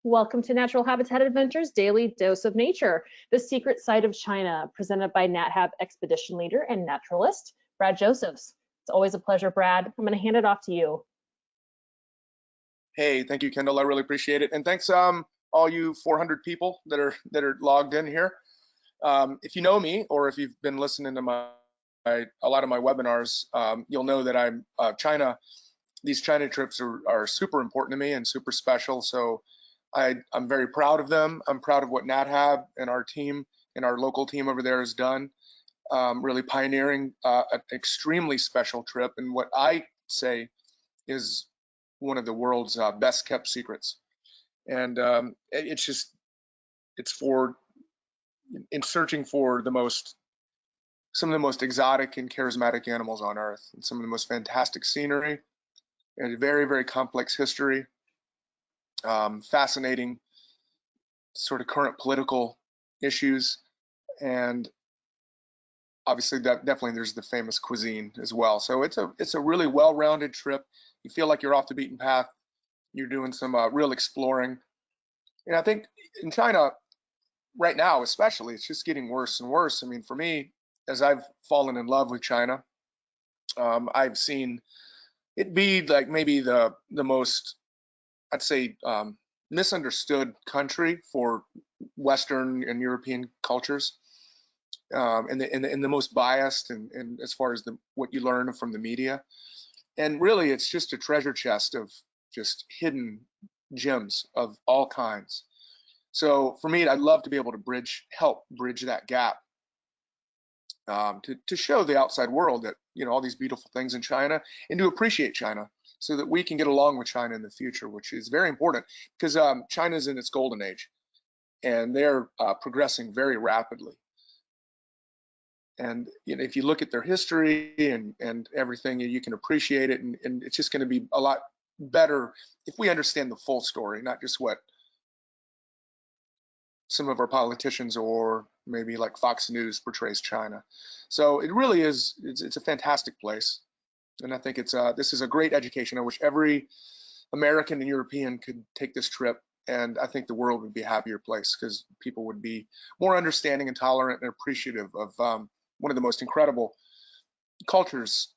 Welcome to Natural Habitat Adventures Daily Dose of Nature, the secret side of China, presented by NatHab expedition leader and naturalist, Brad Josephs. It's always a pleasure, Brad. I'm going to hand it off to you. Hey, thank you, Kendall. I really appreciate it. And thanks all you 400 people that are logged in here. If you know me or if you've been listening to a lot of my webinars, you'll know that I'm these China trips are super important to me and super special. So I'm very proud of them. I'm proud of what NatHab and our team and our local team over there has done, really pioneering an extremely special trip and what I say is one of the world's best kept secrets. And it's for in searching for some of the most exotic and charismatic animals on Earth, and some of the most fantastic scenery, and a very, very complex history, fascinating sort of current political issues, and obviously definitely there's the famous cuisine as well. So it's a really well-rounded trip. You feel like you're off the beaten path. You're doing some real exploring. And I think in China right now, especially, it's just getting worse and worse. I mean, for me, as I've fallen in love with China, I've seen it be like maybe the most, I'd say, misunderstood country for Western and European cultures, and the most biased, and as far as what you learn from the media. And really, it's just a treasure chest of just hidden gems of all kinds. So for me, I'd love to be able to help bridge that gap, to show the outside world that, you know, all these beautiful things in China, and to appreciate China so that we can get along with China in the future, which is very important because China's in its golden age and they're progressing very rapidly. And you know, if you look at their history and everything, you can appreciate it, and it's just going to be a lot better if we understand the full story, not just what some of our politicians or maybe like Fox News portrays China. So it really is, it's a fantastic place. And I think this is a great education. I wish every American and European could take this trip, and I think the world would be a happier place because people would be more understanding and tolerant and appreciative of one of the most incredible cultures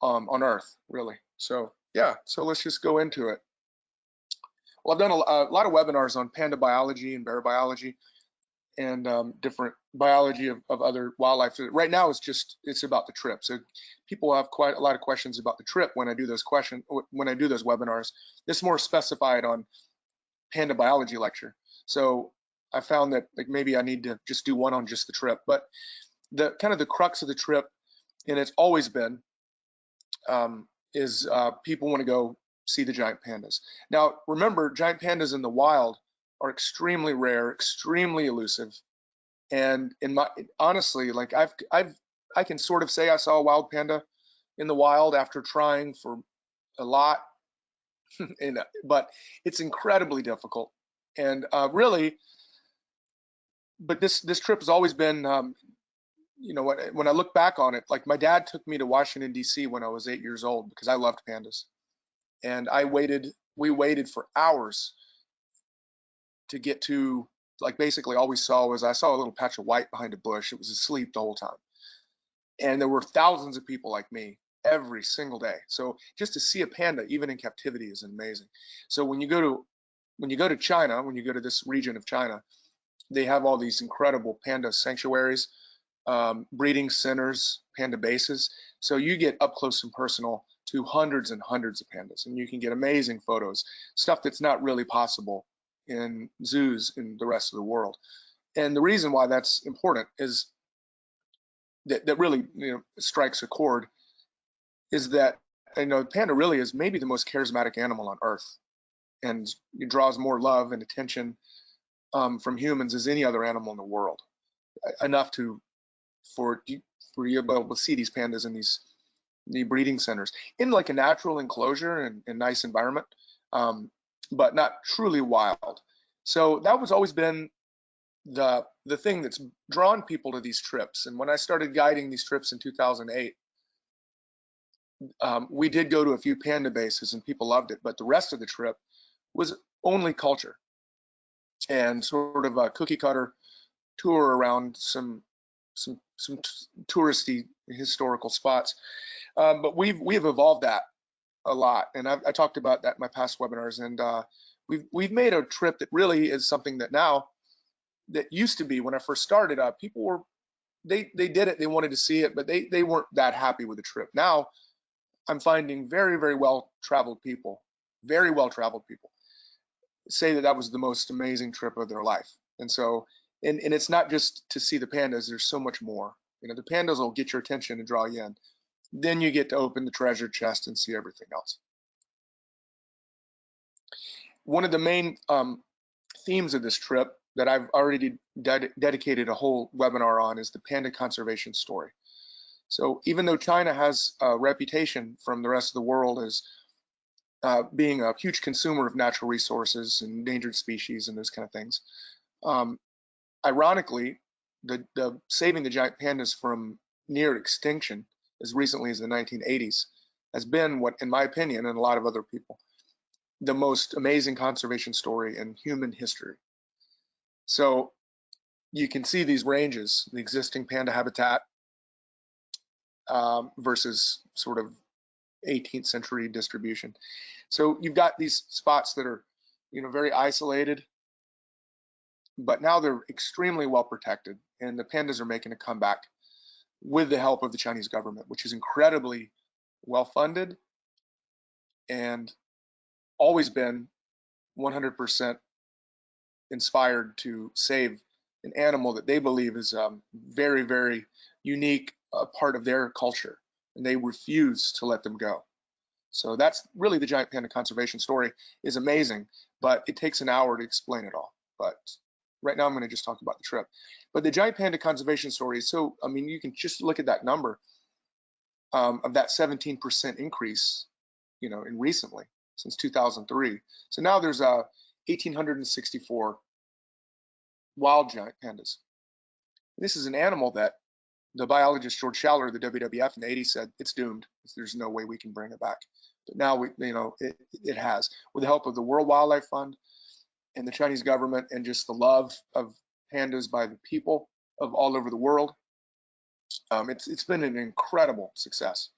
on Earth, really. So yeah, so let's just go into it. Well, I've done a lot of webinars on panda biology and bear biology and different biology of other wildlife. Right now, it's about the trip. So people have quite a lot of questions about the trip when I do those webinars. This is more specified on panda biology lecture. So I found that like maybe I need to just do one on just the trip. But the kind of the crux of the trip, and it's always been, is people want to go see the giant pandas. Now, remember, giant pandas in the wild are extremely rare, extremely elusive, and honestly, like I can sort of say I saw a wild panda in the wild after trying for a lot, but it's incredibly difficult, and really. But this trip has always been, you know, when I look back on it, like my dad took me to Washington D.C. when I was 8 years old because I loved pandas. And we waited for hours to get to, like, basically all we saw was, I saw a little patch of white behind a bush. It was asleep the whole time. And there were thousands of people like me every single day. So just to see a panda, even in captivity, is amazing. So when you go to China, when you go to this region of China, they have all these incredible panda sanctuaries, breeding centers, panda bases. So you get up close and personal to hundreds and hundreds of pandas, and you can get amazing photos, stuff that's not really possible in zoos in the rest of the world. And the reason why that's important is that really, you know, strikes a chord, is that, you know, panda really is maybe the most charismatic animal on Earth, and it draws more love and attention from humans as any other animal in the world, enough for you to be able to see these pandas in the breeding centers in like a natural enclosure and nice environment, but not truly wild. So that was always been the thing that's drawn people to these trips. And when I started guiding these trips in 2008, we did go to a few panda bases and people loved it, but the rest of the trip was only culture and sort of a cookie cutter tour around some touristy historical spots. But we've evolved that a lot, and I talked about that in my past webinars. And we've made a trip that really is something that now, that used to be when I first started, people were they did it, they wanted to see it, but they weren't that happy with the trip. Now I'm finding very well traveled people, very well traveled people, say that that was the most amazing trip of their life. And so, and it's not just to see the pandas, there's so much more. You know, the pandas will get your attention and draw you in. Then you get to open the treasure chest and see everything else. One of the main themes of this trip that I've already dedicated a whole webinar on is the panda conservation story. So even though China has a reputation from the rest of the world as being a huge consumer of natural resources and endangered species and those kind of things, ironically, the saving the giant pandas from near extinction as recently as the 1980s has been what, in my opinion, and a lot of other people, the most amazing conservation story in human history. So you can see these ranges, the existing panda habitat versus sort of 18th century distribution. So you've got these spots that are, you know, very isolated, but now they're extremely well protected, and the pandas are making a comeback with the help of the Chinese government, which is incredibly well funded and always been 100% inspired to save an animal that they believe is very unique part of their culture, and they refuse to let them go. So that's really the giant panda conservation story. Is amazing, but it takes an hour to explain it all. But right now I'm going to just talk about the trip. But the giant panda conservation story is so, I mean, you can just look at that number of that 17% increase, you know, in recently, since 2003. So now there's 1,864 wild giant pandas. This is an animal that the biologist George Schaller of the WWF in the 80s said it's doomed. There's no way we can bring it back. But now it has, with the help of the World Wildlife Fund and the Chinese government, and just the love of pandas by the people of all over the world. It's been an incredible success.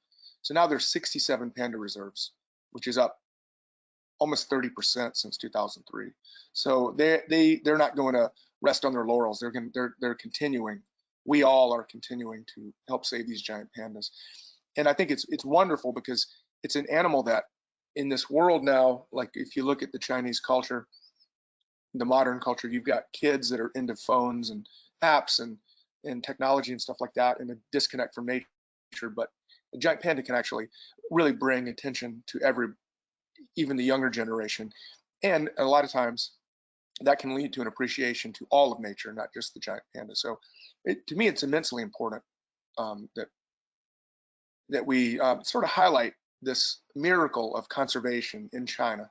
So now there's 67 panda reserves, which is up almost 30% since 2003. So they're not going to rest on their laurels. They're continuing. We all are continuing to help save these giant pandas. And I think it's wonderful because it's an animal that in this world now, like if you look at the Chinese culture, the modern culture, you've got kids that are into phones and apps and technology and stuff like that, and a disconnect from nature. But the giant panda can actually really bring attention to even the younger generation. And a lot of times that can lead to an appreciation to all of nature, not just the giant panda. So to me, it's immensely important that we sort of highlight this miracle of conservation in China.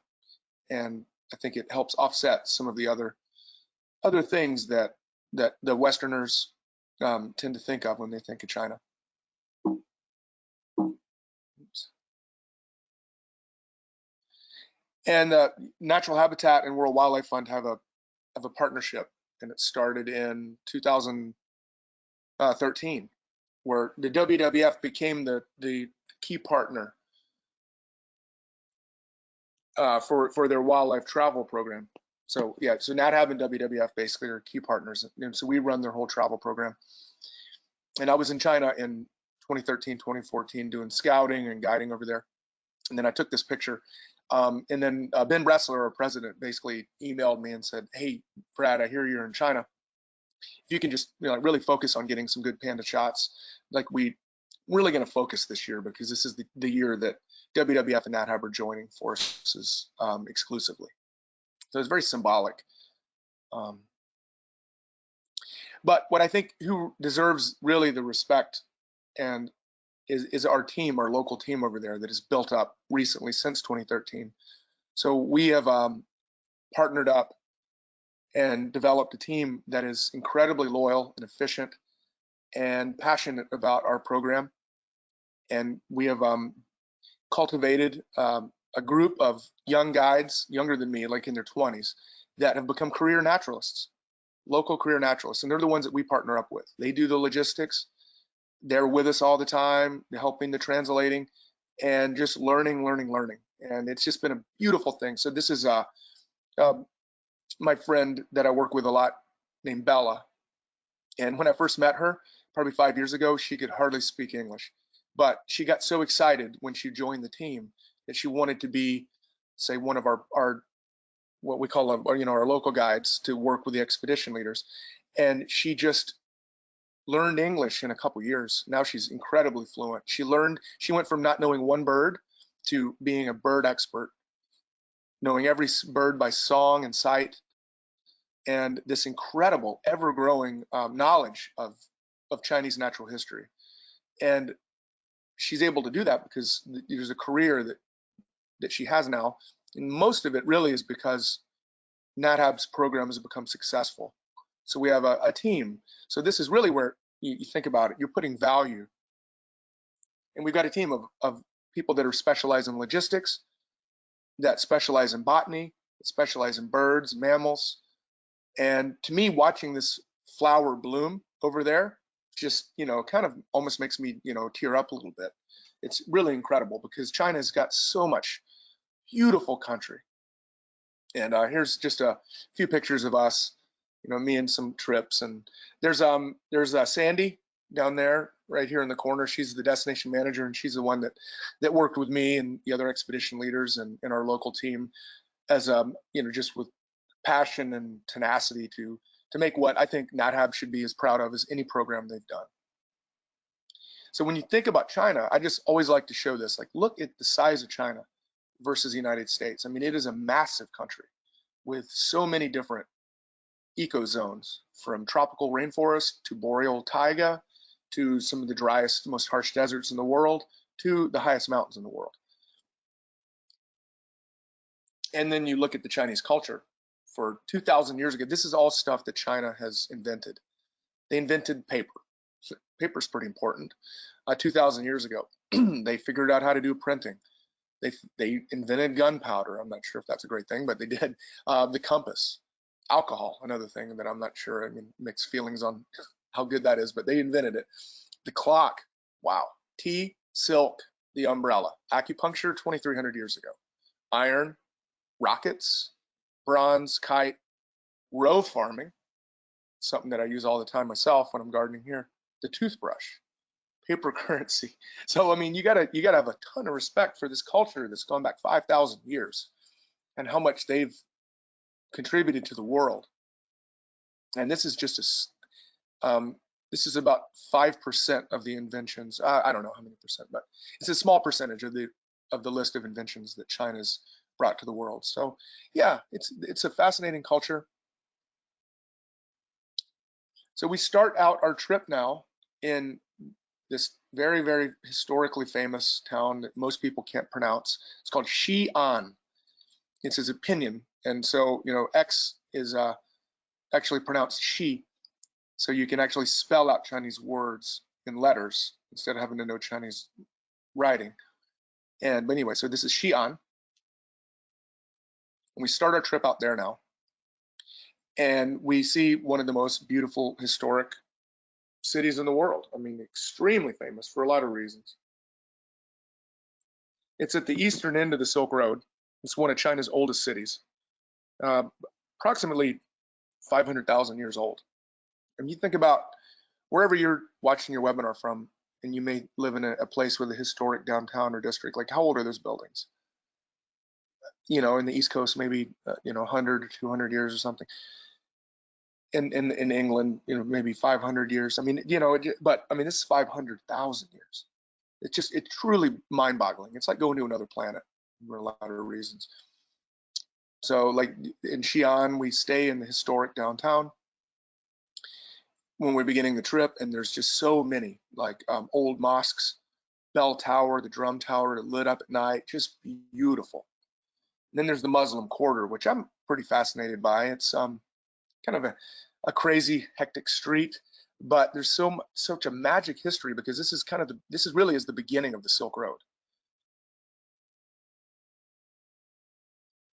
And I think it helps offset some of the other things that the Westerners tend to think of when they think of China. Oops. And Natural Habitat and World Wildlife Fund have a partnership, and it started in 2013, where the WWF became the key partner for their wildlife travel program. So yeah, so NatHab and WWF basically are key partners, and so we run their whole travel program. And I was in China in 2013, 2014 doing scouting and guiding over there, and then I took this picture. And then Ben Bressler, our president, basically emailed me and said, "Hey, Brad, I hear you're in China. If you can just really focus on getting some good panda shots, like we really going to focus this year, because this is the year that WWF and NatHab are joining forces exclusively." So it's very symbolic. But what I think who deserves really the respect and is our team, our local team over there that has built up recently since 2013. So we have partnered up and developed a team that is incredibly loyal and efficient and passionate about our program. And we have cultivated a a group of young guides, younger than me, like in their 20s, that have become career naturalists, local career naturalists, and they're the ones that we partner up with. They do the logistics. They're with us all the time, helping the translating, and just learning. And it's just been a beautiful thing. So this is my friend that I work with a lot named Bella. And when I first met her, probably 5 years ago, she could hardly speak English. But she got so excited when she joined the team that she wanted to be, say, one of our what we call our local guides to work with the expedition leaders. And she just learned English in a couple years. Now she's incredibly fluent. She went from not knowing one bird to being a bird expert, knowing every bird by song and sight, and this incredible, ever-growing knowledge of Chinese natural history. And she's able to do that because there's a career that she has now, and most of it really is because NatHab's program has become successful. So we have a team. So this is really where you think about it. You're putting value, and we've got a team of people that are specialized in logistics, that specialize in botany, that specialize in birds, mammals. And to me, watching this flower bloom over there, just, kind of almost makes me, tear up a little bit. It's really incredible because China's got so much beautiful country. And here's just a few pictures of us, me and some trips. And there's Sandy down there, right here in the corner. She's the destination manager, and she's the one that worked with me and the other expedition leaders and our local team as just with passion and tenacity to make what I think NatHab should be as proud of as any program they've done. So when you think about China, I just always like to show this. Like, look at the size of China versus the United States. I mean, it is a massive country with so many different ecozones, from tropical rainforest to boreal taiga to some of the driest, most harsh deserts in the world to the highest mountains in the world. And then you look at the Chinese culture. For 2,000 years ago, this is all stuff that China has invented. They invented paper. Paper's pretty important. 2,000 years ago, they figured out how to do printing. They invented gunpowder. I'm not sure if that's a great thing, but they did. The compass, alcohol, another thing that I'm not sure. I mean, mixed feelings on how good that is, but they invented it. The clock, wow. Tea, silk, the umbrella. Acupuncture, 2,300 years ago. Iron, rockets, bronze, kite, row farming, something that I use all the time myself when I'm gardening here. The toothbrush, paper currency. So I mean, you gotta have a ton of respect for this culture that's gone back 5,000 years, and how much they've contributed to the world. And this is just this is about 5% of the inventions. I don't know how many percent, but it's a small percentage of the list of inventions that China's brought to the world. So yeah, it's a fascinating culture. So we start out our trip now in this very, very historically famous town that most people can't pronounce. It's called Xi'an. It's his opinion. And so, X is actually pronounced Xi. So you can actually spell out Chinese words in letters instead of having to know Chinese writing. But anyway, so this is Xi'an. We start our trip out there now, and we see one of the most beautiful historic cities in the world. I mean, extremely famous for a lot of reasons. It's at the eastern end of the Silk Road. It's one of China's oldest cities, approximately 500,000 years old. And you think about wherever you're watching your webinar from, and you may live in a place with a historic downtown or district, like how old are those buildings? In the East Coast, maybe 100 or 200 years or something. In England, maybe 500 years. I mean, but I mean, this is 500,000 years. It's truly mind-boggling. It's like going to another planet for a lot of reasons. So, like in Xi'an, we stay in the historic downtown when we're beginning the trip, and there's just so many, like old mosques, bell tower, the drum tower that lit up at night, just beautiful. And then there's the Muslim Quarter, which I'm pretty fascinated by. It's kind of a crazy, hectic street, but there's such a magic history because this is really the beginning of the Silk Road.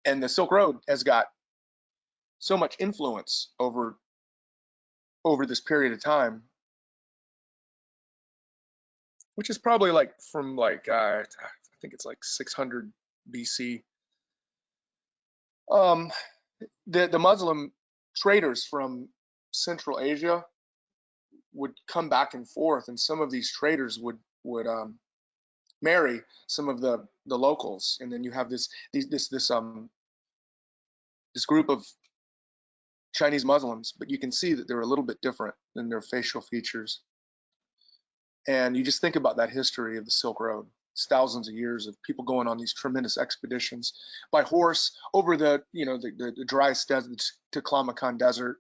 And the Silk Road has got so much influence over this period of time, which is probably like from like I think it's like 600 BC. The Muslim traders from Central Asia would come back and forth, and some of these traders would marry some of the locals, and then you have this group of Chinese Muslims, but you can see that they're a little bit different in their facial features. And you just think about that history of the Silk Road. It's thousands of years of people going on these tremendous expeditions by horse over the dry deserts to Klamakan Desert,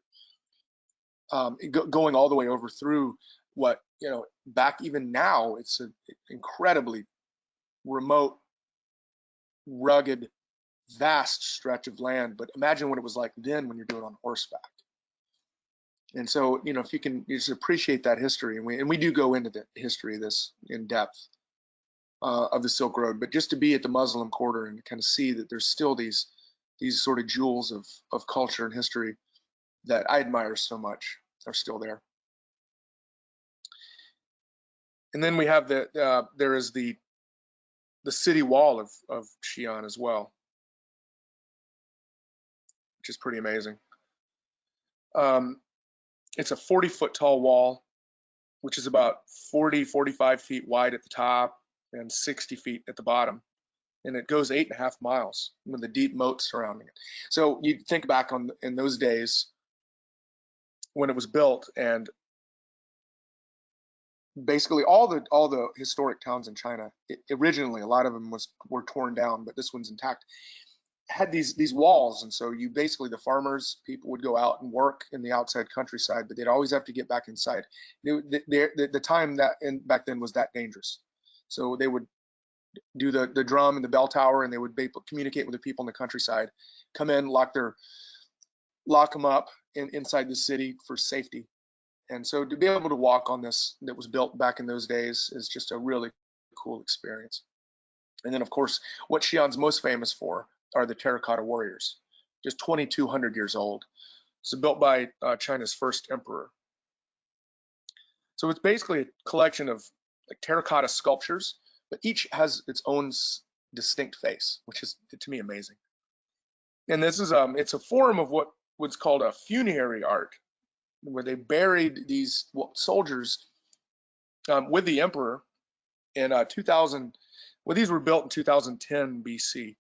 going all the way over through what, back even now, it's an incredibly remote, rugged, vast stretch of land. But imagine what it was like then when you're doing it on horseback. And so, if you can just appreciate that history, and we do go into the history of this in depth of the Silk Road, but just to be at the Muslim quarter and kind of see that there's still these sort of jewels of culture and history that I admire so much are still there. And then we have there is the city wall of Xi'an as well, which is pretty amazing. It's a 40-foot tall wall, which is about 45 feet wide at the top and 60 feet at the bottom. And it goes 8.5 miles with a deep moat surrounding it. So you think back in those days when it was built, and basically all the historic towns in China, originally a lot of them were torn down, but this one's intact, had these walls. And so the farmers, people would go out and work in the outside countryside, but they'd always have to get back inside. The time back then was that dangerous. So they would do the drum and the bell tower, and they would communicate with the people in the countryside, come in, lock them up inside the city for safety. And so to be able to walk on this that was built back in those days is just a really cool experience. And then, of course, what Xi'an's most famous for are the Terracotta Warriors, just 2,200 years old. So built by China's first emperor. So it's basically a collection of like terracotta sculptures, but each has its own distinct face, which is, to me, amazing. And this is it's a form of what's called a funerary art, where they buried these soldiers with the emperor in 2000. Well, these were built in 2010 BC.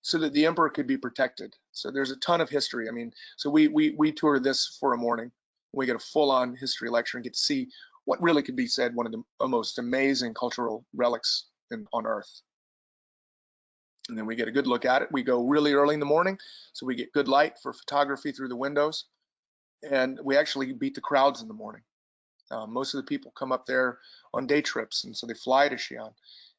So that the emperor could be protected. So there's a ton of history. I mean, so we toured this for a morning. We get a full-on history lecture and get to see what really could be said one of the most amazing cultural relics on Earth. And then we get a good look at it. We go really early in the morning, so we get good light for photography through the windows. And we actually beat the crowds in the morning. Most of the people come up there on day trips, and so they fly to Xi'an.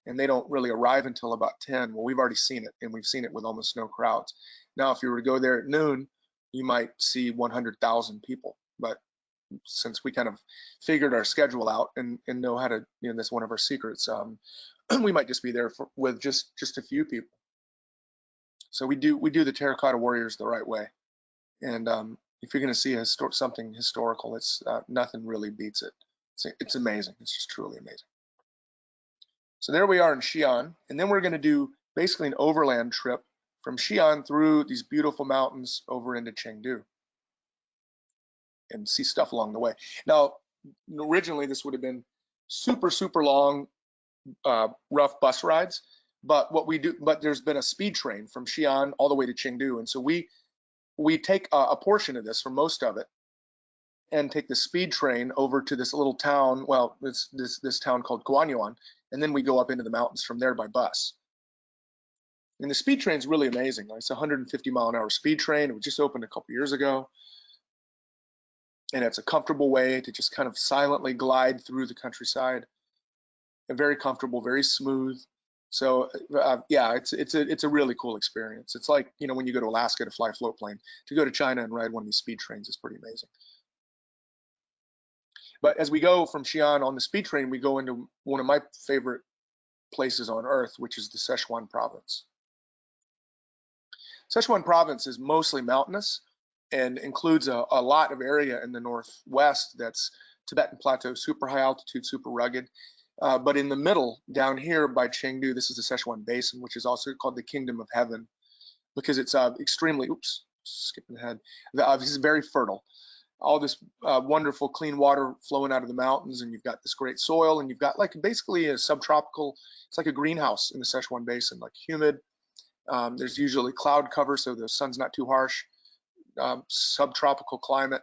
And they don't really arrive until about 10. Well, we've already seen it, and we've seen it with almost no crowds. Now, if you were to go there at noon, you might see 100,000 people. But since we kind of figured our schedule out and know how to, that's one of our secrets, we might just be there with just a few people. So we do the Terracotta Warriors the right way. And if you're going to see something historical, it's nothing really beats it. It's amazing. It's just truly amazing. So there we are in Xi'an, and then we're going to do basically an overland trip from Xi'an through these beautiful mountains over into Chengdu and see stuff along the way. Now, originally this would have been super, super long, rough bus rides, but there's been a speed train from Xi'an all the way to Chengdu, and so we take a portion of this, or most of it, and take the speed train over to this little town. Well, it's this town called Guanyuan. And then we go up into the mountains from there by bus. And the speed train is really amazing. It's a 150-mile-an-hour speed train. It was just opened a couple years ago. And it's a comfortable way to just kind of silently glide through the countryside. And very comfortable, very smooth. So yeah, it's a really cool experience. It's like, when you go to Alaska to fly a float plane, to go to China and ride one of these speed trains is pretty amazing. But as we go from Xi'an on the speed train, we go into one of my favorite places on Earth, which is the Szechuan Province. Szechuan Province is mostly mountainous and includes a lot of area in the northwest that's Tibetan Plateau, super high altitude, super rugged. But in the middle, down here by Chengdu, this is the Szechuan Basin, which is also called the Kingdom of Heaven, because it's extremely, oops, skipping ahead, this is very fertile. All this wonderful clean water flowing out of the mountains, and you've got this great soil, and you've got like basically a subtropical, it's like a greenhouse in the Szechuan Basin, like humid. There's usually cloud cover, so the sun's not too harsh. Subtropical climate.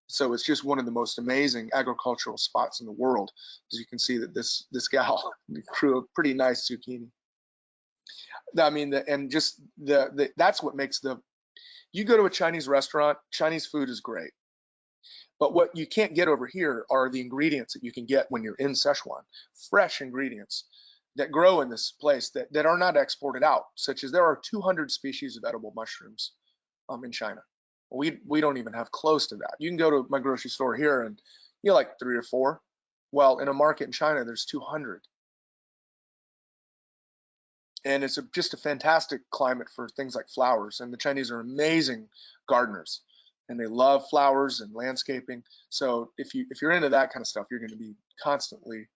So it's just one of the most amazing agricultural spots in the world. As you can see that this gal grew a pretty nice zucchini. I mean, that's what makes you go to a Chinese restaurant, Chinese food is great. But what you can't get over here are the ingredients that you can get when you're in Szechuan, fresh ingredients that grow in this place that are not exported out, such as there are 200 species of edible mushrooms in China. We don't even have close to that. You can go to my grocery store here and you like 3 or 4. Well, in a market in China, there's 200. And it's just a fantastic climate for things like flowers. And the Chinese are amazing gardeners, and they love flowers and landscaping. So if you're into that kind of stuff, you're going to be constantly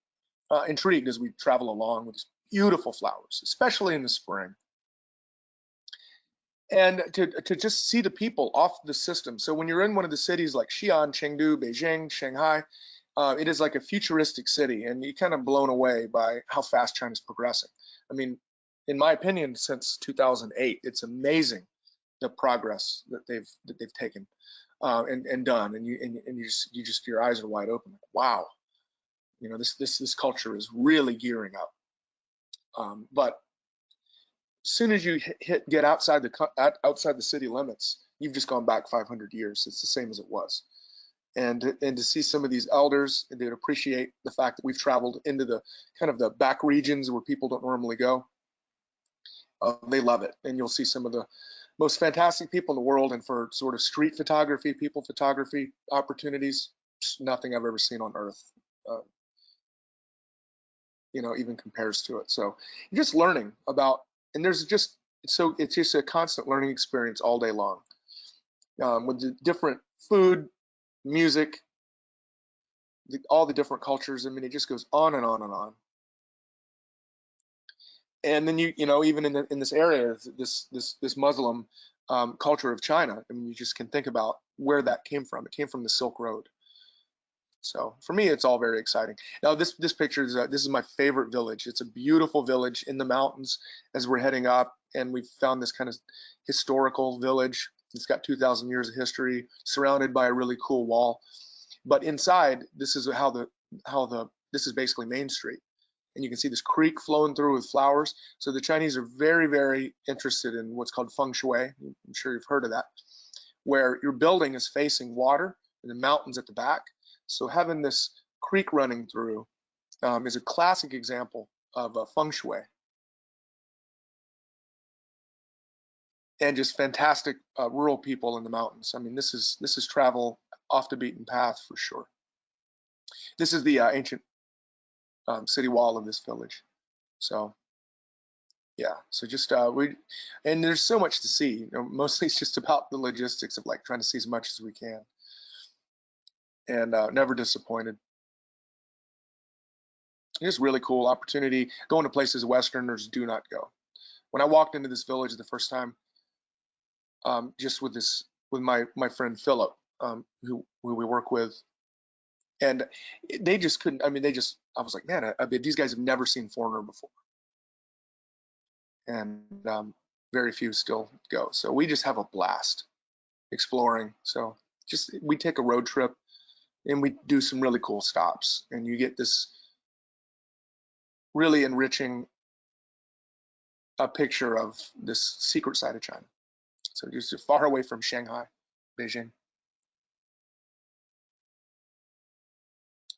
intrigued as we travel along with these beautiful flowers, especially in the spring. And to just see the people off the system. So when you're in one of the cities like Xi'an, Chengdu, Beijing, Shanghai, it is like a futuristic city, and you're kind of blown away by how fast China's progressing. I mean, in my opinion, since 2008, it's amazing the progress that they've taken and done, and you just your eyes are wide open. Like, wow, you know, this culture is really gearing up. But as soon as you get outside the city limits, you've just gone back 500 years. It's the same as it was. And to see some of these elders, they'd appreciate the fact that we've traveled into the kind of the back regions where people don't normally go. They love it. And you'll see some of the most fantastic people in the world. And for sort of street photography, people photography opportunities, nothing I've ever seen on earth, you know, even compares to it. So you're just learning about, and there's just, so it's just a constant learning experience all day long with the different food, music, all the different cultures. I mean, it just goes on and on and on. And then you know, even in this area, this Muslim culture of China, I mean, you just can think about where that came from. It came from the Silk Road. So for me, it's all very exciting. Now this picture is this is my favorite village. It's a beautiful village in the mountains as we're heading up, and we found this kind of historical village. It's got 2,000 years of history, surrounded by a really cool wall. But inside, this is this is basically Main Street, and you can see this creek flowing through with flowers. So the Chinese are very, very interested in what's called feng shui. I'm sure you've heard of that, where your building is facing water and the mountains at the back. So having this creek running through is a classic example of feng shui. And just fantastic rural people in the mountains. I mean, this is travel off the beaten path for sure. This is the ancient city wall of this village. So yeah, so just and there's so much to see. You know, mostly it's just about the logistics of like trying to see as much as we can, and never disappointed. Just really cool opportunity going to places Westerners do not go. When I walked into this village the first time, just with my friend Philip, who we work with, and they just couldn't. I mean, I was like, man, I mean, these guys have never seen foreigner before, and very few still go. So we just have a blast exploring. So just we take a road trip and we do some really cool stops, and you get this really enriching a picture of this secret side of China. So just far away from Shanghai, Beijing.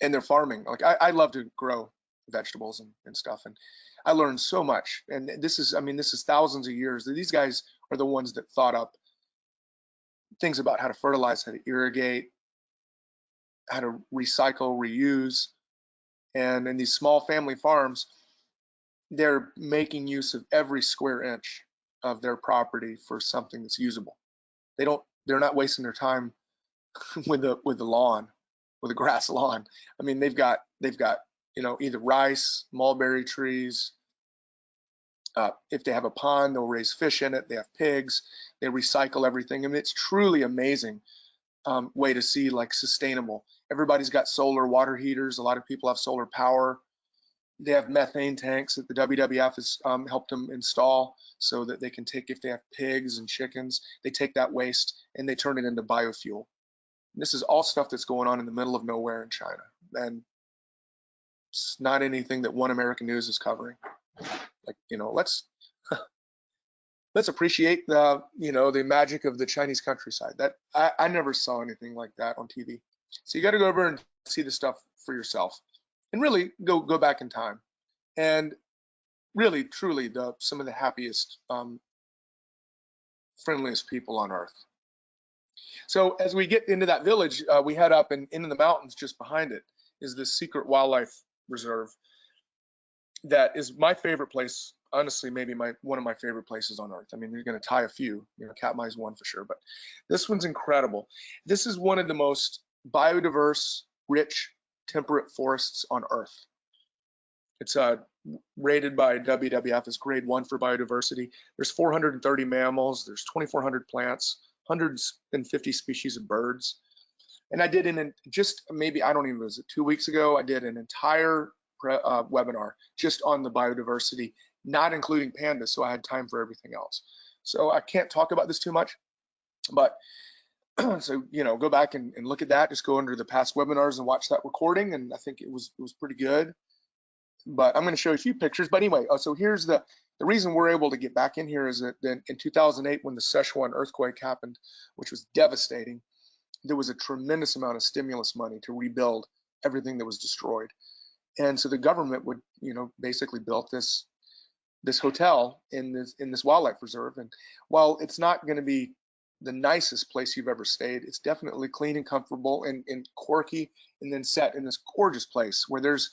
And they're farming. Like I love to grow vegetables and stuff, and I learned so much. And this is thousands of years. These guys are the ones that thought up things about how to fertilize, how to irrigate, how to recycle, reuse. And in these small family farms, they're making use of every square inch. of their property for something that's usable. They're not wasting their time with the lawn, with a grass lawn. I mean, they've got either rice, mulberry trees. If they have a pond, they'll raise fish in it. They have pigs. They recycle everything. I mean, it's truly amazing way to see like sustainable. Everybody's got solar water heaters. A lot of people have solar power. They have methane tanks that the WWF has helped them install so that they can take, if they have pigs and chickens, they take that waste and they turn it into biofuel. And this is all stuff that's going on in the middle of nowhere in China. And it's not anything that One American News is covering. Like, let's appreciate the magic of the Chinese countryside. That I never saw anything like that on TV. So you got to go over and see the stuff for yourself, and really go back in time, and really truly some of the happiest, friendliest people on earth. So as we get into that village, we head up and into the mountains. Just behind it is this secret wildlife reserve that is my favorite place. Honestly, maybe one of my favorite places on earth. I mean, you're going to tie a few. Katmai's one for sure, but this one's incredible. This is one of the most biodiverse, rich, temperate forests on earth. It's rated by WWF as grade 1 for biodiversity. There's 430 mammals. There's 2,400 plants, 150 species of birds. And I did just maybe, I don't even know, was it 2 weeks ago? I did an entire webinar just on the biodiversity, not including pandas, so I had time for everything else. So I can't talk about this too much, but so go back and look at that. Just go under the past webinars and watch that recording, and I think it was pretty good. But I'm going to show you a few pictures. But anyway, so here's the reason we're able to get back in here is that in 2008, when the Szechuan earthquake happened, which was devastating, there was a tremendous amount of stimulus money to rebuild everything that was destroyed. And so the government would, basically built this hotel in this wildlife reserve. And while it's not going to be the nicest place you've ever stayed, it's definitely clean and comfortable and quirky, and then set in this gorgeous place where there's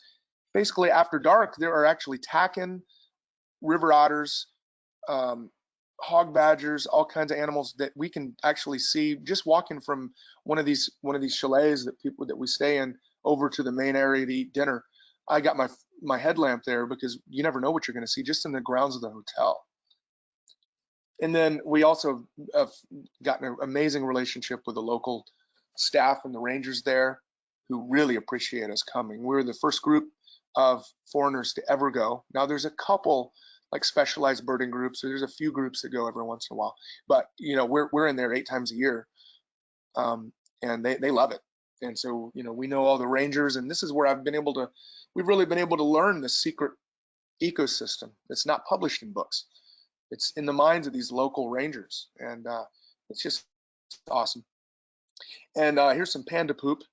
basically after dark, there are actually takin, river otters, hog badgers, all kinds of animals that we can actually see just walking from one of these chalets that we stay in over to the main area to eat dinner. I got my headlamp there because you never know what you're going to see just in the grounds of the hotel. And then we also have gotten an amazing relationship with the local staff and the rangers there, who really appreciate us coming. We're the first group of foreigners to ever go. Now there's a couple like specialized birding groups, so there's a few groups that go every once in a while, but we're in there 8 times a year, and they love it. And so we know all the rangers, and this is where we've really been able to learn the secret ecosystem that's not published in books. It's in the minds of these local rangers, and it's just awesome. And here's some panda poop.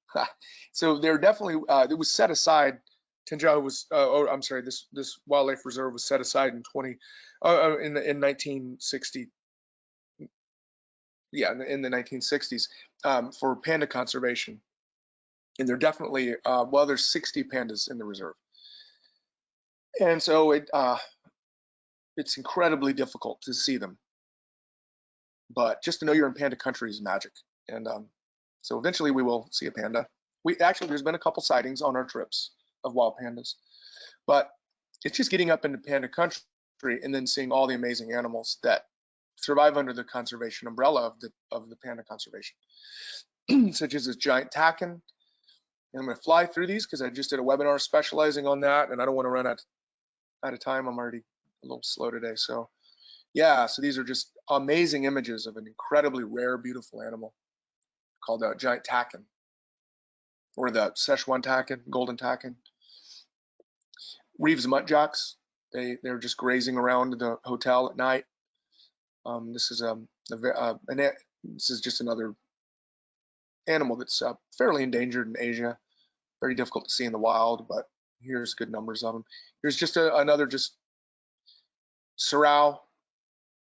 So they're definitely it was set aside. Tenjiao was this wildlife reserve was set aside in 1960. Yeah, in the 1960s for panda conservation. And they're definitely there's 60 pandas in the reserve. And so it's incredibly difficult to see them. But just to know you're in panda country is magic. And so eventually we will see a panda. There's been a couple sightings on our trips of wild pandas, but it's just getting up into panda country and then seeing all the amazing animals that survive under the conservation umbrella of the panda conservation, such as this giant takin. And I'm going to fly through these because I just did a webinar specializing on that, and I don't want to run out of time. I'm already a little slow today. So yeah, so these are just amazing images of an incredibly rare, beautiful animal called a giant takin, or the Szechuan takin, golden takin. Reeves muntjacs, they're just grazing around the hotel at night. This is just another animal that's fairly endangered in Asia, very difficult to see in the wild, but here's good numbers of them. Here's just another sorrel,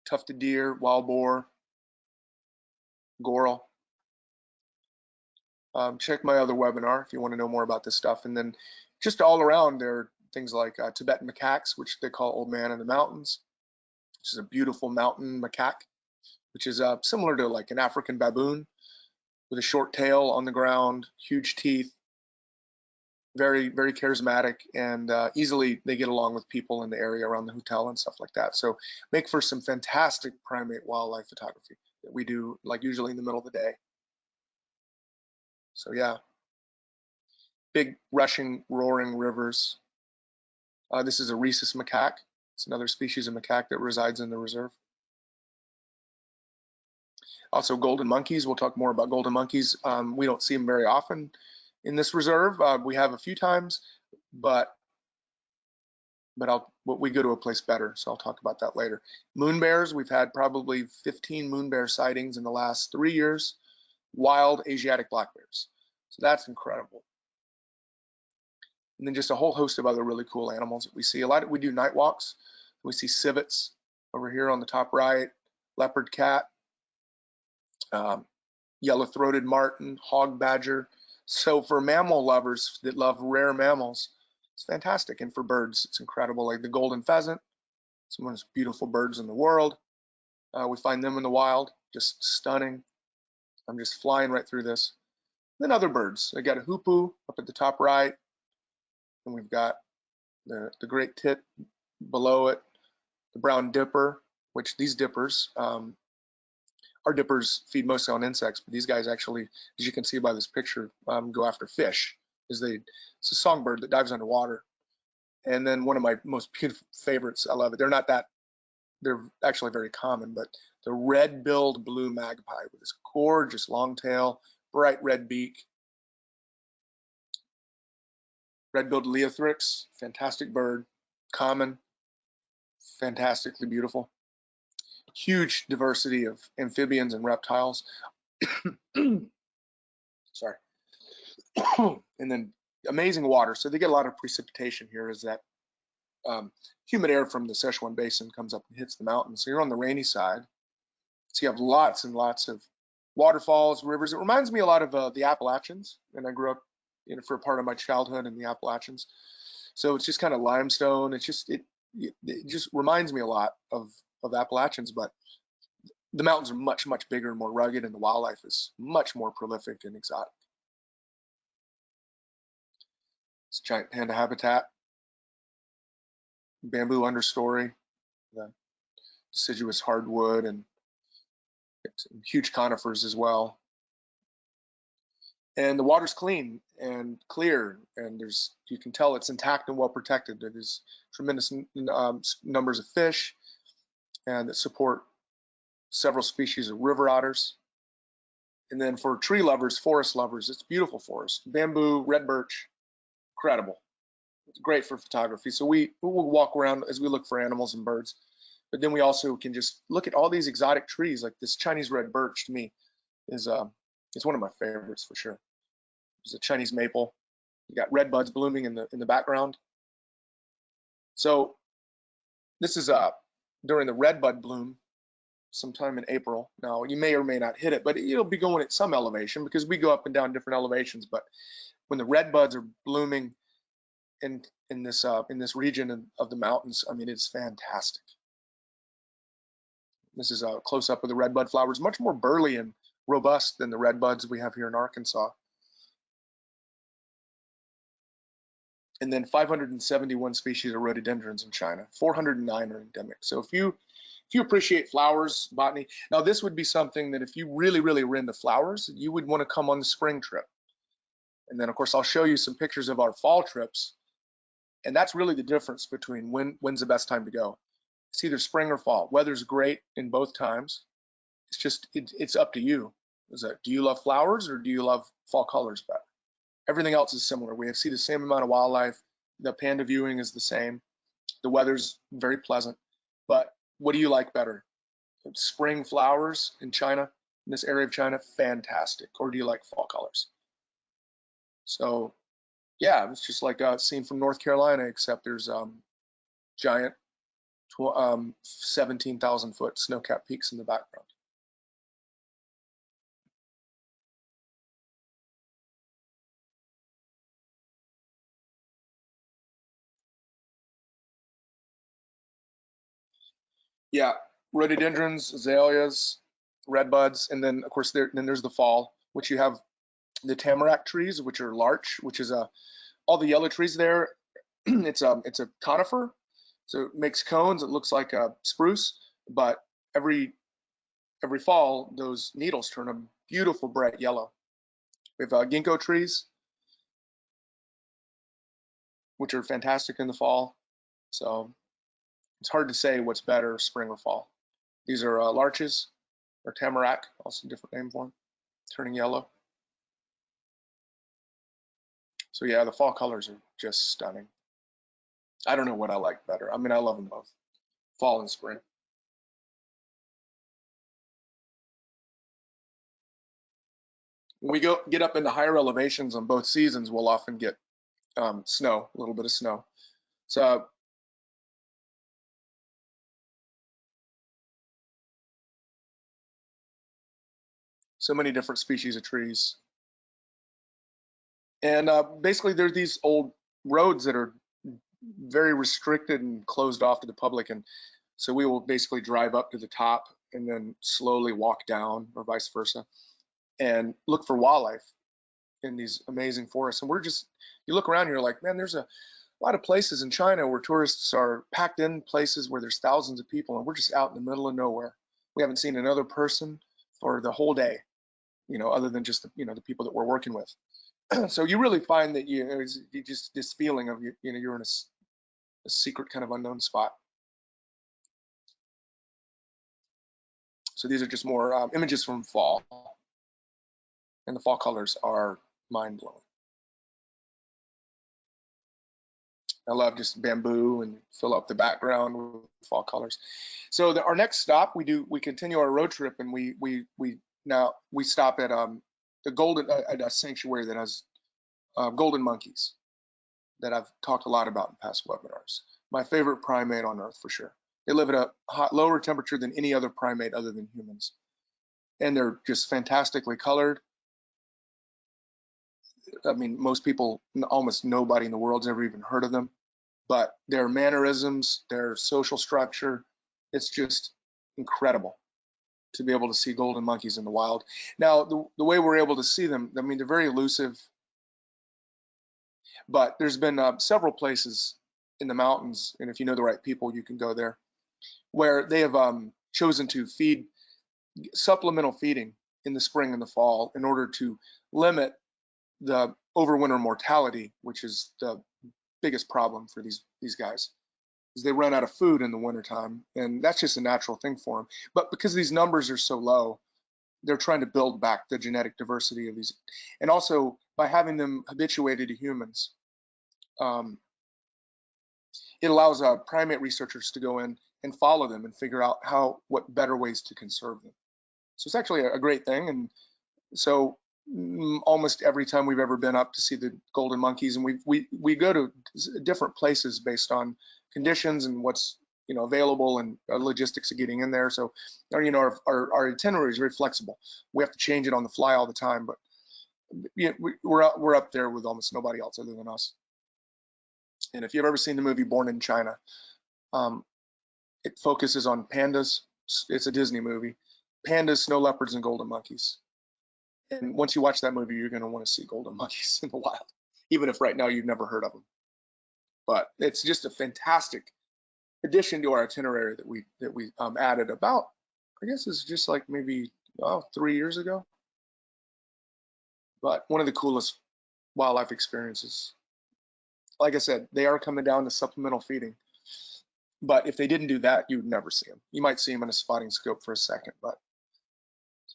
tufted deer, wild boar, goral. Check my other webinar if you want to know more about this stuff. And then just all around there are things like Tibetan macaques, which they call old man in the mountains. which is a beautiful mountain macaque, which is similar to like an African baboon with a short tail on the ground, huge teeth, very, very charismatic, and easily they get along with people in the area around the hotel and stuff like that. So make for some fantastic primate wildlife photography that we do like usually in the middle of the day. So yeah, big rushing, roaring rivers. This is a rhesus macaque. It's another species of macaque that resides in the reserve. Also golden monkeys. We'll talk more about golden monkeys. We don't see them very often in this reserve. We have a few times, but we go to a place better, so I'll talk about that later. Moon bears, we've had probably 15 moon bear sightings in the last 3 years. Wild Asiatic black bears. So that's incredible. And then just a whole host of other really cool animals that we see. We do night walks. We see civets over here on the top right, leopard cat, yellow-throated martin, hog badger. So for mammal lovers that love rare mammals, it's fantastic. And for birds, it's incredible. Like the golden pheasant, it's one of the most beautiful birds in the world. We find them in the wild, just stunning. I'm just flying right through this. Then other birds. I got a hoopoe up at the top right, and we've got the great tit below it, the brown dipper, which these dippers, our dippers feed mostly on insects, but these guys actually, as you can see by this picture, go after fish. It's a songbird that dives underwater. And then one of my most beautiful favorites, I love it. They're actually very common, but the red-billed blue magpie with this gorgeous long tail, bright red beak. Red-billed leothrix, fantastic bird, common, fantastically beautiful. Huge diversity of amphibians and reptiles. Sorry. And then amazing water. So they get a lot of precipitation here. Is that humid air from the Szechuan Basin comes up and hits the mountains. So you're on the rainy side. So you have lots and lots of waterfalls, rivers. It reminds me a lot of the Appalachians, and I grew up, for a part of my childhood in the Appalachians. So it's just kind of limestone. It just reminds me a lot of Appalachians, but the mountains are much, much bigger and more rugged, and the wildlife is much more prolific and exotic. It's giant panda habitat, bamboo understory, the deciduous hardwood, and huge conifers as well. And the water's clean and clear, and you can tell it's intact and well protected. There's tremendous numbers of fish, and that support several species of river otters. And then for tree lovers, forest lovers, it's beautiful forest. Bamboo, red birch, incredible. It's great for photography. So we will walk around as we look for animals and birds, but then we also can just look at all these exotic trees. Like this Chinese red birch to me is it's one of my favorites for sure. There's a Chinese maple. You got red buds blooming in the background. So this is during the red bud bloom, sometime in April. Now you may or may not hit it, but it'll be going at some elevation because we go up and down different elevations. But when the red buds are blooming in this region of the mountains, I mean, it's fantastic. This is a close up of the red bud flowers, much more burly and robust than the red buds we have here in Arkansas. And then 571 species of rhododendrons in China, 409 are endemic. So if you appreciate flowers, botany, now this would be something that if you really, really were into flowers, you would want to come on the spring trip. And then of course I'll show you some pictures of our fall trips. And that's really the difference between when's the best time to go. It's either spring or fall. Weather's great in both times. It's just, it's up to you. Do you love flowers or do you love fall colors better? Everything else is similar. We see the same amount of wildlife. The panda viewing is the same. The weather's very pleasant. But what do you like better? Spring flowers in China, in this area of China, fantastic. Or do you like fall colors? So yeah, it's just like a scene from North Carolina, except there's giant 17,000 foot snow-capped peaks in the background. Yeah, rhododendrons, azaleas, redbuds, and then of course there's the fall, which you have the tamarack trees, which are larch, which is all the yellow trees there. It's a conifer, so it makes cones. It looks like a spruce, but every every fall those needles turn a beautiful bright yellow. We have ginkgo trees, which are fantastic in the fall. So it's hard to say what's better, spring or fall. These are larches or tamarack, also a different name for them, turning yellow. So yeah, the fall colors are just stunning. I don't know what I like better. I mean, I love them both, fall and spring. When we get up into higher elevations on both seasons, we'll often get snow, a little bit of snow. So so many different species of trees. And basically, there's these old roads that are very restricted and closed off to the public. And so we will basically drive up to the top and then slowly walk down, or vice versa, and look for wildlife in these amazing forests. And you look around and you're like, man, there's a lot of places in China where tourists are packed in places where there's thousands of people, and we're just out in the middle of nowhere. We haven't seen another person for the whole day, other than just the people that we're working with. So you really find that it's just this feeling of you're in a secret kind of unknown spot. So these are just more images from fall, and the fall colors are mind blowing. I love just bamboo and fill up the background with fall colors. So our next stop, we continue our road trip, and we stop at a sanctuary that has golden monkeys that I've talked a lot about in past webinars. My favorite primate on Earth for sure. They live at a lower temperature than any other primate other than humans, and they're just fantastically colored. I mean, most people, almost nobody in the world's ever even heard of them, but their mannerisms, their social structure, it's just incredible to be able to see golden monkeys in the wild. Now, the way we're able to see them, I mean, they're very elusive, but there's been several places in the mountains, and if you know the right people, you can go there, where they have chosen to feed supplemental feeding in the spring and the fall in order to limit the overwinter mortality, which is the biggest problem for these guys, is they run out of food in the wintertime, and that's just a natural thing for them. But because these numbers are so low, they're trying to build back the genetic diversity of these, and also by having them habituated to humans, it allows primate researchers to go in and follow them and figure out what better ways to conserve them. So it's actually a great thing. And so almost every time we've ever been up to see the golden monkeys, and we go to different places based on conditions and what's available and logistics of getting in there. So our itinerary is very flexible. We have to change it on the fly all the time, but we're up there with almost nobody else other than us. And if you've ever seen the movie Born in China, it focuses on pandas. It's a Disney movie. Pandas, snow leopards, and golden monkeys. And once you watch that movie, you're going to want to see golden monkeys in the wild, even if right now you've never heard of them. But it's just a fantastic addition to our itinerary that we added about, I guess it's just like maybe 3 years ago. But one of the coolest wildlife experiences. Like I said, they are coming down to supplemental feeding. But if they didn't do that, you would never see them. You might see them in a spotting scope for a second, but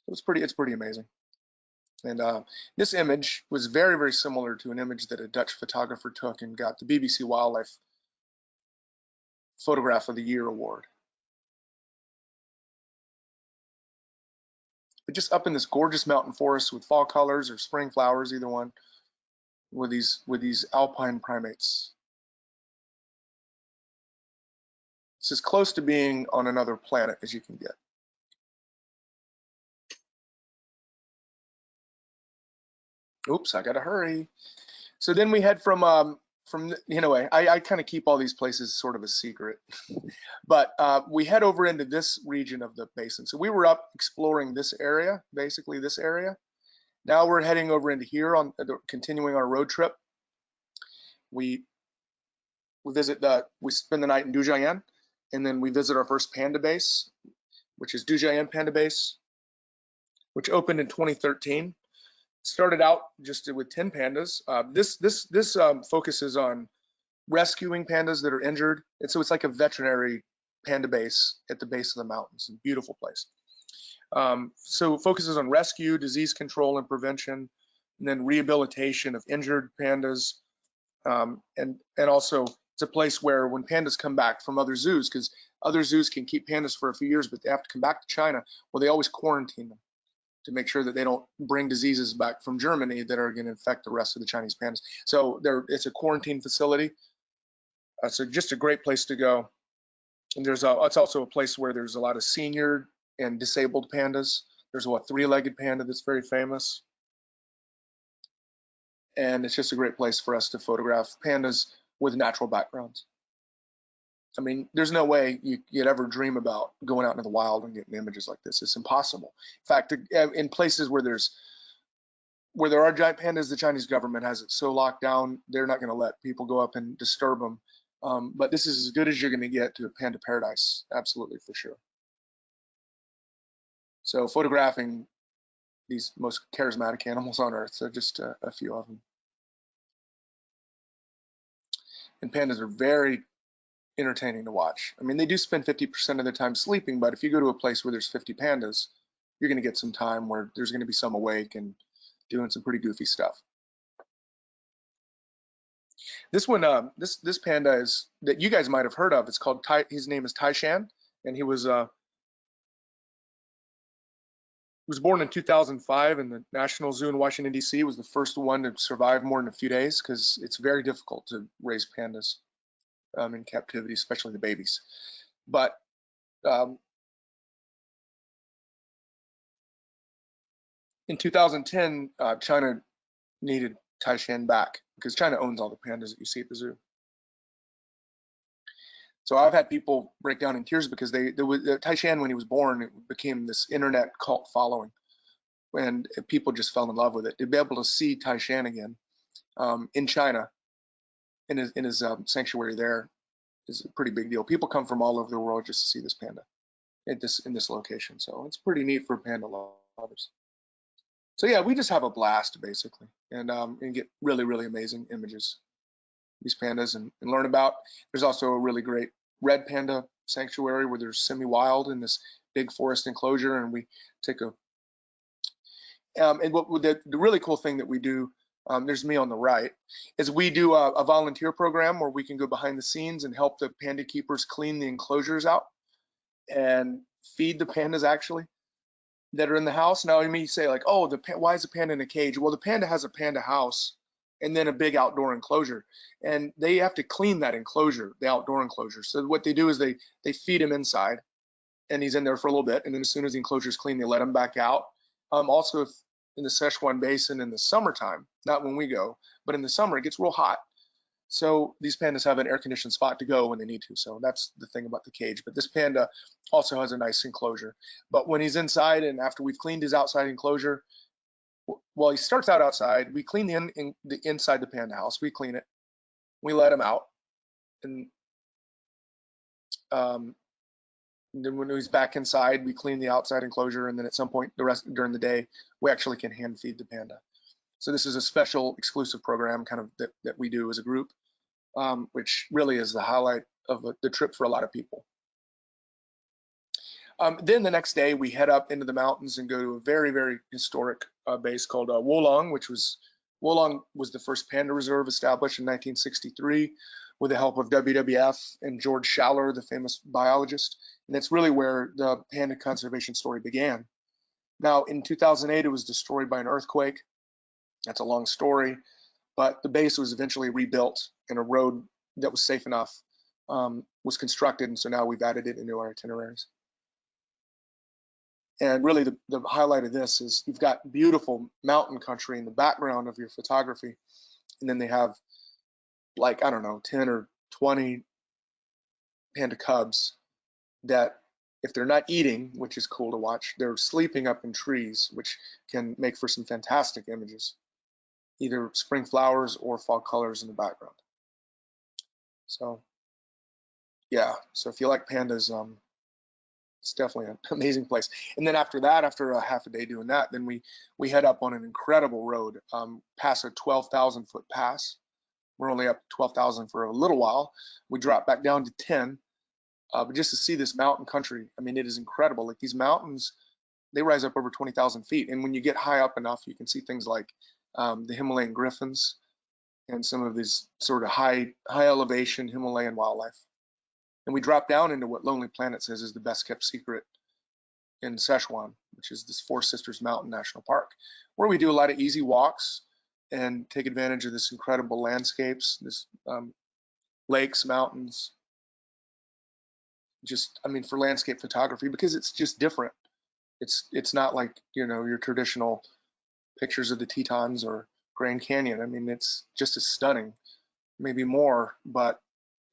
it's pretty amazing. And this image was very, very similar to an image that a Dutch photographer took and got the BBC Wildlife Photograph of the Year award. But just up in this gorgeous mountain forest with fall colors or spring flowers, either one, with these alpine primates. It's as close to being on another planet as you can get. Oops, I gotta hurry. So then we head from anyway, I kind of keep all these places sort of a secret, but we head over into this region of the basin. So we were up exploring this area, basically this area. Now we're heading over into here on continuing our road trip. We spend the night in Dujian, and then we visit our first Panda Base, which is Dujian Panda Base, which opened in 2013. Started out just with 10 pandas. This focuses on rescuing pandas that are injured, and so it's like a veterinary panda base at the base of the mountains. A beautiful place. So it focuses on rescue, disease control and prevention, and then rehabilitation of injured pandas, and also it's a place where when pandas come back from other zoos, because other zoos can keep pandas for a few years, but they have to come back to China. Well, they always quarantine them to make sure that they don't bring diseases back from Germany that are going to infect the rest of the Chinese pandas. So it's a quarantine facility. So just a great place to go. And it's also a place where there's a lot of senior and disabled pandas. There's a three-legged panda that's very famous. And it's just a great place for us to photograph pandas with natural backgrounds. I mean, there's no way you'd ever dream about going out into the wild and getting images like this. It's impossible. In fact, in places where there are giant pandas, the Chinese government has it so locked down, they're not going to let people go up and disturb them. But this is as good as you're going to get to a panda paradise, absolutely, for sure. So photographing these most charismatic animals on Earth, so just a few of them. And pandas are very entertaining to watch. I mean, they do spend 50% of their time sleeping, but if you go to a place where there's 50 pandas, you're going to get some time where there's going to be some awake and doing some pretty goofy stuff. This one, this panda is that you guys might have heard of. It's called his name is Taishan, and he was born in 2005 in the National Zoo in Washington D.C. Was the first one to survive more than a few days because it's very difficult to raise pandas in captivity, especially the babies. But in 2010, China needed Taishan back because China owns all the pandas that you see at the zoo. So I've had people break down in tears because Taishan, when he was born, it became this internet cult following, and people just fell in love with it. To be able to see Taishan again in China, in his sanctuary there, is a pretty big deal. People come from all over the world just to see this panda in this location. So it's pretty neat for panda lovers. So yeah, we just have a blast basically, and get really, really amazing images of these pandas and learn about. There's also a really great red panda sanctuary where there's semi-wild in this big forest enclosure, and we take a and what the really cool thing that we do, there's me on the right, is we do a volunteer program where we can go behind the scenes and help the panda keepers clean the enclosures out and feed the pandas actually that are in the house. Now you may say like, oh, why is the panda in a cage? Well, the panda has a panda house and then a big outdoor enclosure, and they have to clean that enclosure, the outdoor enclosure. So what they do is they feed him inside, and he's in there for a little bit, and then as soon as the enclosure is clean, they let him back out. Also, in the Szechuan Basin in the summertime, not when we go, but in the summer, it gets real hot. So these pandas have an air-conditioned spot to go when they need to. So that's the thing about the cage. But this panda also has a nice enclosure. But when he's inside and after we've cleaned his outside enclosure, well, he starts out outside. We clean the inside the panda house. We clean it. We let him out. And then when he's back inside, we clean the outside enclosure. And then at some point during the day, we actually can hand feed the panda. So this is a special exclusive program kind of that we do as a group, which really is the highlight of the trip for a lot of people. Then the next day we head up into the mountains and go to a very, very historic base called Wolong, Wolong was the first panda reserve established in 1963 with the help of WWF and George Schaller, the famous biologist. And that's really where the panda conservation story began. Now in 2008, it was destroyed by an earthquake. That's a long story, but the base was eventually rebuilt and a road that was safe enough was constructed. And so now we've added it into our itineraries. And really the highlight of this is you've got beautiful mountain country in the background of your photography. And then they have like, I don't know, 10 or 20 panda cubs that, if they're not eating, which is cool to watch, they're sleeping up in trees, which can make for some fantastic images, either spring flowers or fall colors in the background. So yeah, so if you like pandas, it's definitely an amazing place. And then after that, after a half a day doing that, then we head up on an incredible road, past a 12,000 foot pass. We're only up 12,000 for a little while. We drop back down to 10, but just to see this mountain country, I mean, it is incredible. Like, these mountains, they rise up over 20,000 feet. And when you get high up enough, you can see things like the Himalayan griffins and some of these sort of high elevation Himalayan wildlife. And we drop down into what Lonely Planet says is the best kept secret in Szechuan, which is this Four Sisters Mountain National Park, where we do a lot of easy walks and take advantage of this incredible landscapes, this lakes, mountains, just, I mean, for landscape photography, because it's just different. It's not like, you know, your traditional pictures of the Tetons or Grand Canyon. I mean, it's just as stunning, maybe more, but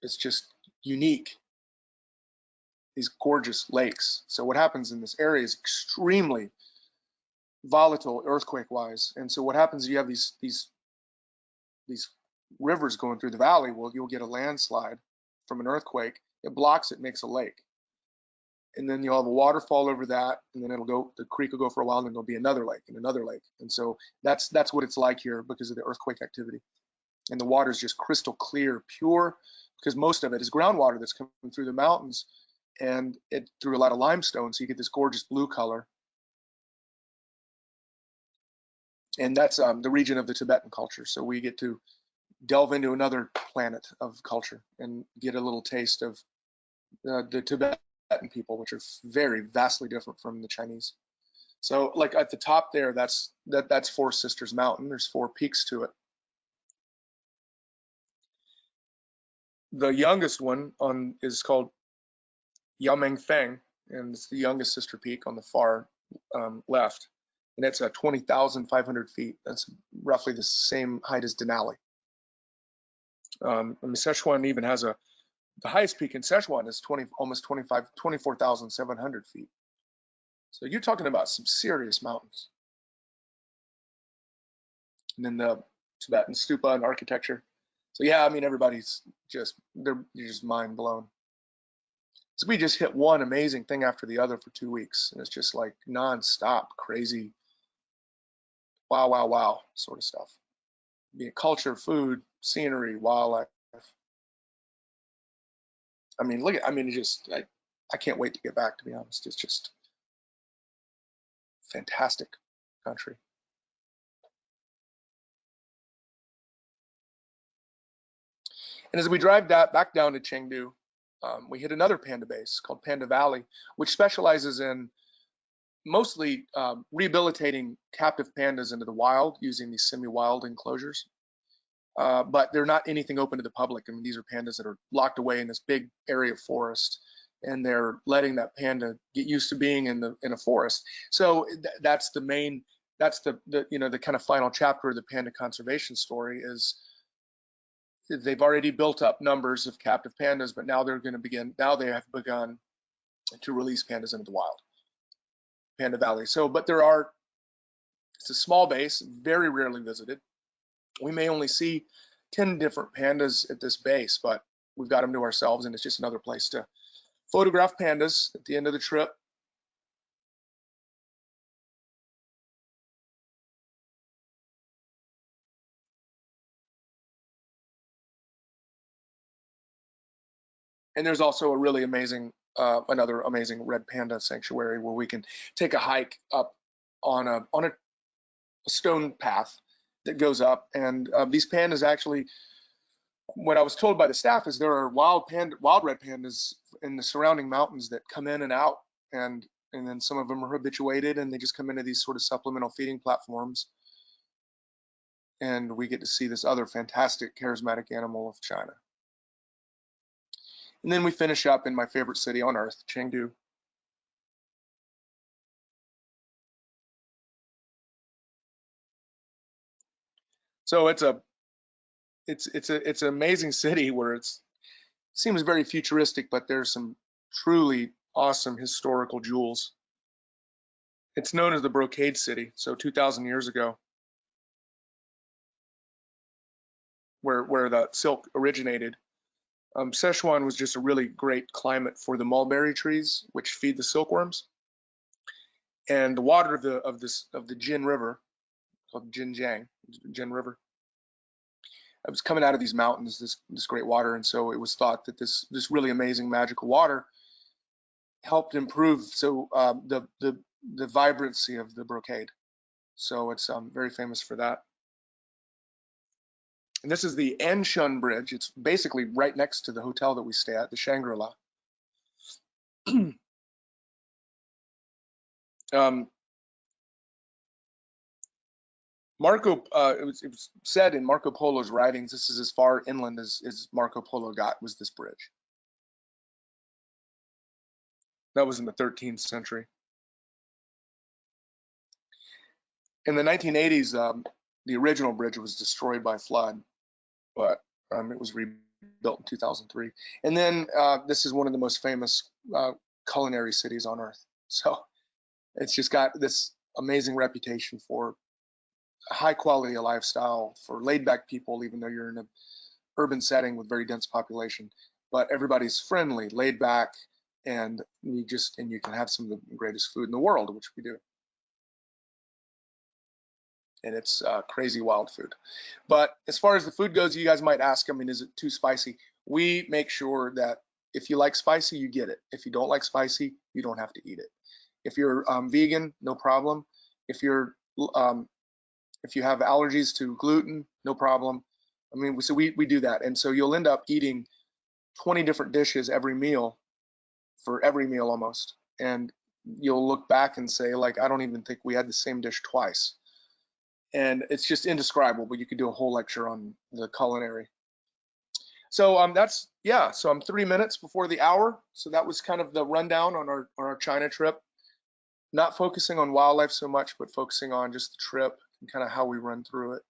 it's just unique. These gorgeous lakes. So what happens in this area is extremely volatile earthquake-wise. And so what happens is you have these rivers going through the valley. Well, you'll get a landslide from an earthquake. It blocks it, makes a lake. And then you'll have a waterfall over that, and then the creek will go for a while, and then there'll be another lake and another lake. And so that's what it's like here because of the earthquake activity. And the water is just crystal clear, pure, because most of it is groundwater that's coming through the mountains, and it through a lot of limestone, so you get this gorgeous blue color. And that's the region of the Tibetan culture. So we get to delve into another planet of culture and get a little taste of the Tibetan people, which are very vastly different from the Chinese. So like at the top there, that's Four Sisters Mountain. There's 4 peaks to it. The youngest one is called Yamengfeng, and it's the youngest sister peak on the far left, and it's at 20,500 feet. That's roughly the same height as Denali. I mean, Szechuan even has the highest peak in Szechuan is almost 24,700 feet. So you're talking about some serious mountains. And then the Tibetan stupa and architecture. So yeah, I mean, everybody's you're just mind blown. So we just hit one amazing thing after the other for 2 weeks, and it's just like nonstop, crazy, wow, wow, wow sort of stuff. Be it culture, food, scenery, wildlife. I mean, look at, I mean, I can't wait to get back, to be honest. It's just fantastic country. And as we drive back down to Chengdu, we hit another panda base called Panda Valley, which specializes in mostly rehabilitating captive pandas into the wild using these semi-wild enclosures. But they're not anything open to the public. I mean, these are pandas that are locked away in this big area of forest, and they're letting that panda get used to being in a forest. So that's the main, that's the you know, the kind of final chapter of the panda conservation story is they've already built up numbers of captive pandas, but now they have begun to release pandas into the wild. Panda Valley. So, but it's a small base, very rarely visited. We may only see 10 different pandas at this base, but we've got them to ourselves, and it's just another place to photograph pandas at the end of the trip. And there's also a really amazing, another amazing red panda sanctuary where we can take a hike up on a stone path that goes up. And these pandas actually, what I was told by the staff is there are wild red pandas in the surrounding mountains that come in and out, and then some of them are habituated and they just come into these sort of supplemental feeding platforms. And we get to see this other fantastic charismatic animal of China. And then we finish up in my favorite city on earth, Chengdu. So it's a it's an amazing city where seems very futuristic, but there's some truly awesome historical jewels. It's known as the Brocade City. So 2,000 years ago, where the silk originated. Szechuan was just a really great climate for the mulberry trees, which feed the silkworms, and the water of the Jin River, called Jin River. It was coming out of these mountains, this great water, and so it was thought that this really amazing magical water helped improve the vibrancy of the brocade. So it's very famous for that. And this is the Anshun Bridge. It's basically right next to the hotel that we stay at, the Shangri-La. It was said in Marco Polo's writings, this is as far inland as Marco Polo got, was this bridge. That was in the 13th century. In the 1980s, the original bridge was destroyed by flood, but it was rebuilt in 2003. And then this is one of the most famous culinary cities on earth. So it's just got this amazing reputation for a high quality of lifestyle, for laid back people, even though you're in an urban setting with very dense population. But everybody's friendly, laid back, and you can have some of the greatest food in the world, which we do. And it's crazy wild food. But as far as the food goes, you guys might ask, I mean, is it too spicy? We make sure that if you like spicy, you get it. If you don't like spicy, you don't have to eat it. If you're vegan, no problem. If you have allergies to gluten, no problem. I mean, so we do that. And so you'll end up eating 20 different dishes every meal, for every meal almost. And you'll look back and say, like, I don't even think we had the same dish twice. And it's just indescribable. You could do a whole lecture on the culinary. So so I'm 3 minutes before the hour. So that was kind of the rundown on our China trip. Not focusing on wildlife so much, but focusing on just the trip and kind of how we run through it.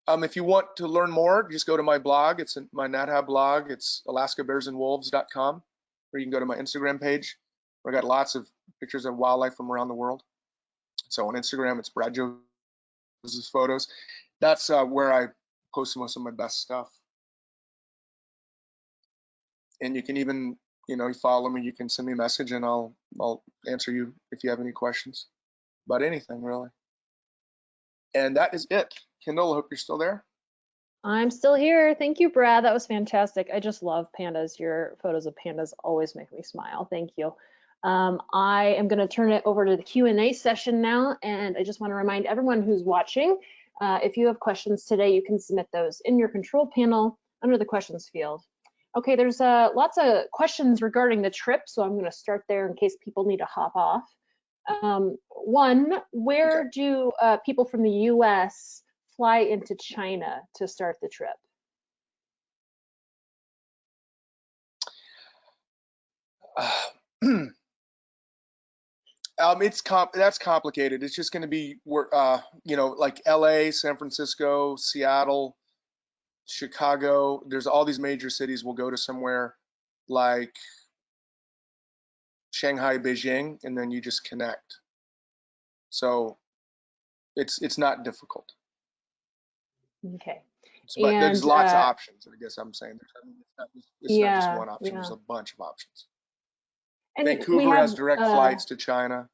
If you want to learn more, just go to my blog. It's my NatHab blog. It's alaskabearsandwolves.com, or you can go to my Instagram page, where I got lots of pictures of wildlife from around the world. So on Instagram, it's Brad Joseph's photos. That's where I post most of my best stuff. And you can even, you follow me, you can send me a message and I'll answer you if you have any questions about anything, really. And that is it. Kendall, I hope you're still there. I'm still here. Thank you, Brad. That was fantastic. I just love pandas. Your photos of pandas always make me smile. Thank you. I am going to turn it over to the Q&A session now, and I just want to remind everyone who's watching, if you have questions today, you can submit those in your control panel under the questions field. Okay, there's lots of questions regarding the trip, so I'm going to start there in case people need to hop off. One, where do people from the US fly into China to start the trip? That's complicated. It's just going to be like LA, San Francisco, Seattle, Chicago. There's all these major cities. We'll go to somewhere like Shanghai, Beijing, and then you just connect. So it's not difficult. Okay. But there's lots of options. I guess I'm saying it's not just one option. There's a bunch of options. And Vancouver has direct flights to China.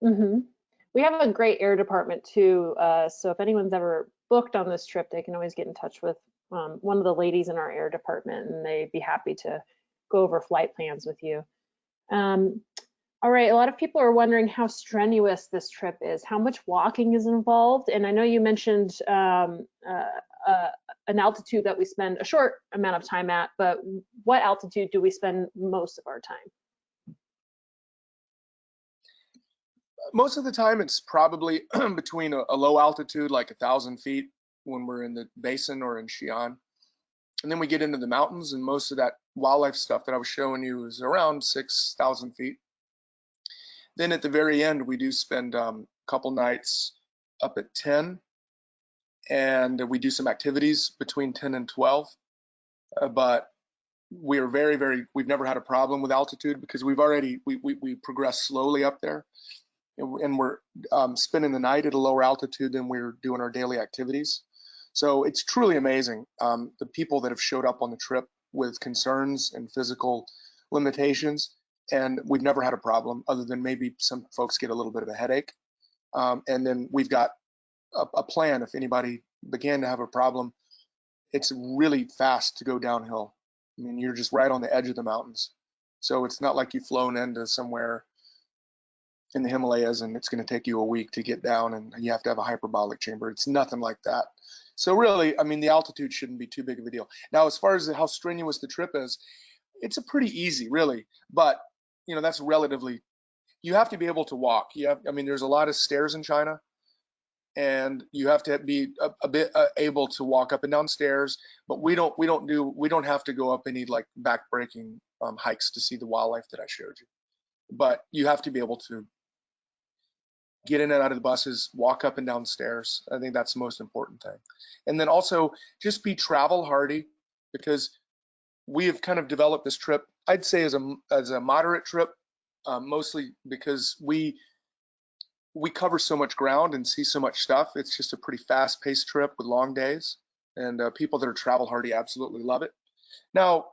We have a great air department too. So if anyone's ever booked on this trip, they can always get in touch with one of the ladies in our air department, and they'd be happy to go over flight plans with you. All right, a lot of people are wondering how strenuous this trip is, how much walking is involved. And I know you mentioned an altitude that we spend a short amount of time at, but what altitude do we spend most of our time? Most of the time, it's probably between a low altitude, like 1,000 feet when we're in the basin or in Xi'an. And then we get into the mountains, and most of that wildlife stuff that I was showing you is around 6,000 feet. Then at the very end, we do spend a couple nights up at 10. and we do some activities between 10 and 12. But we are we've never had a problem with altitude because we progress slowly up there, and we're spending the night at a lower altitude than we're doing our daily activities. So it's truly amazing, the people that have showed up on the trip with concerns and physical limitations, and we've never had a problem other than maybe some folks get a little bit of a headache. And then we've got a plan if anybody began to have a problem. It's really fast to go downhill. I mean, you're just right on the edge of the mountains. So it's not like you've flown into somewhere in the Himalayas and it's going to take you a week to get down and you have to have a hyperbolic chamber. It's nothing like that. So really, I mean, the altitude shouldn't be too big of a deal. Now, as far as how strenuous the trip is, it's a pretty easy, really. But, you know, that's relatively, you have to be able to walk. I mean, there's a lot of stairs in China, and you have to be a bit able to walk up and down stairs. But we don't have to go up any like backbreaking hikes to see the wildlife that I showed you. But you have to be able to get in and out of the buses, walk up and down stairs. I think that's the most important thing. And then also just be travel hardy, because we have kind of developed this trip, I'd say as a moderate trip, mostly because we cover so much ground and see so much stuff. It's just a pretty fast-paced trip with long days, and people that are travel hardy absolutely love it. Now,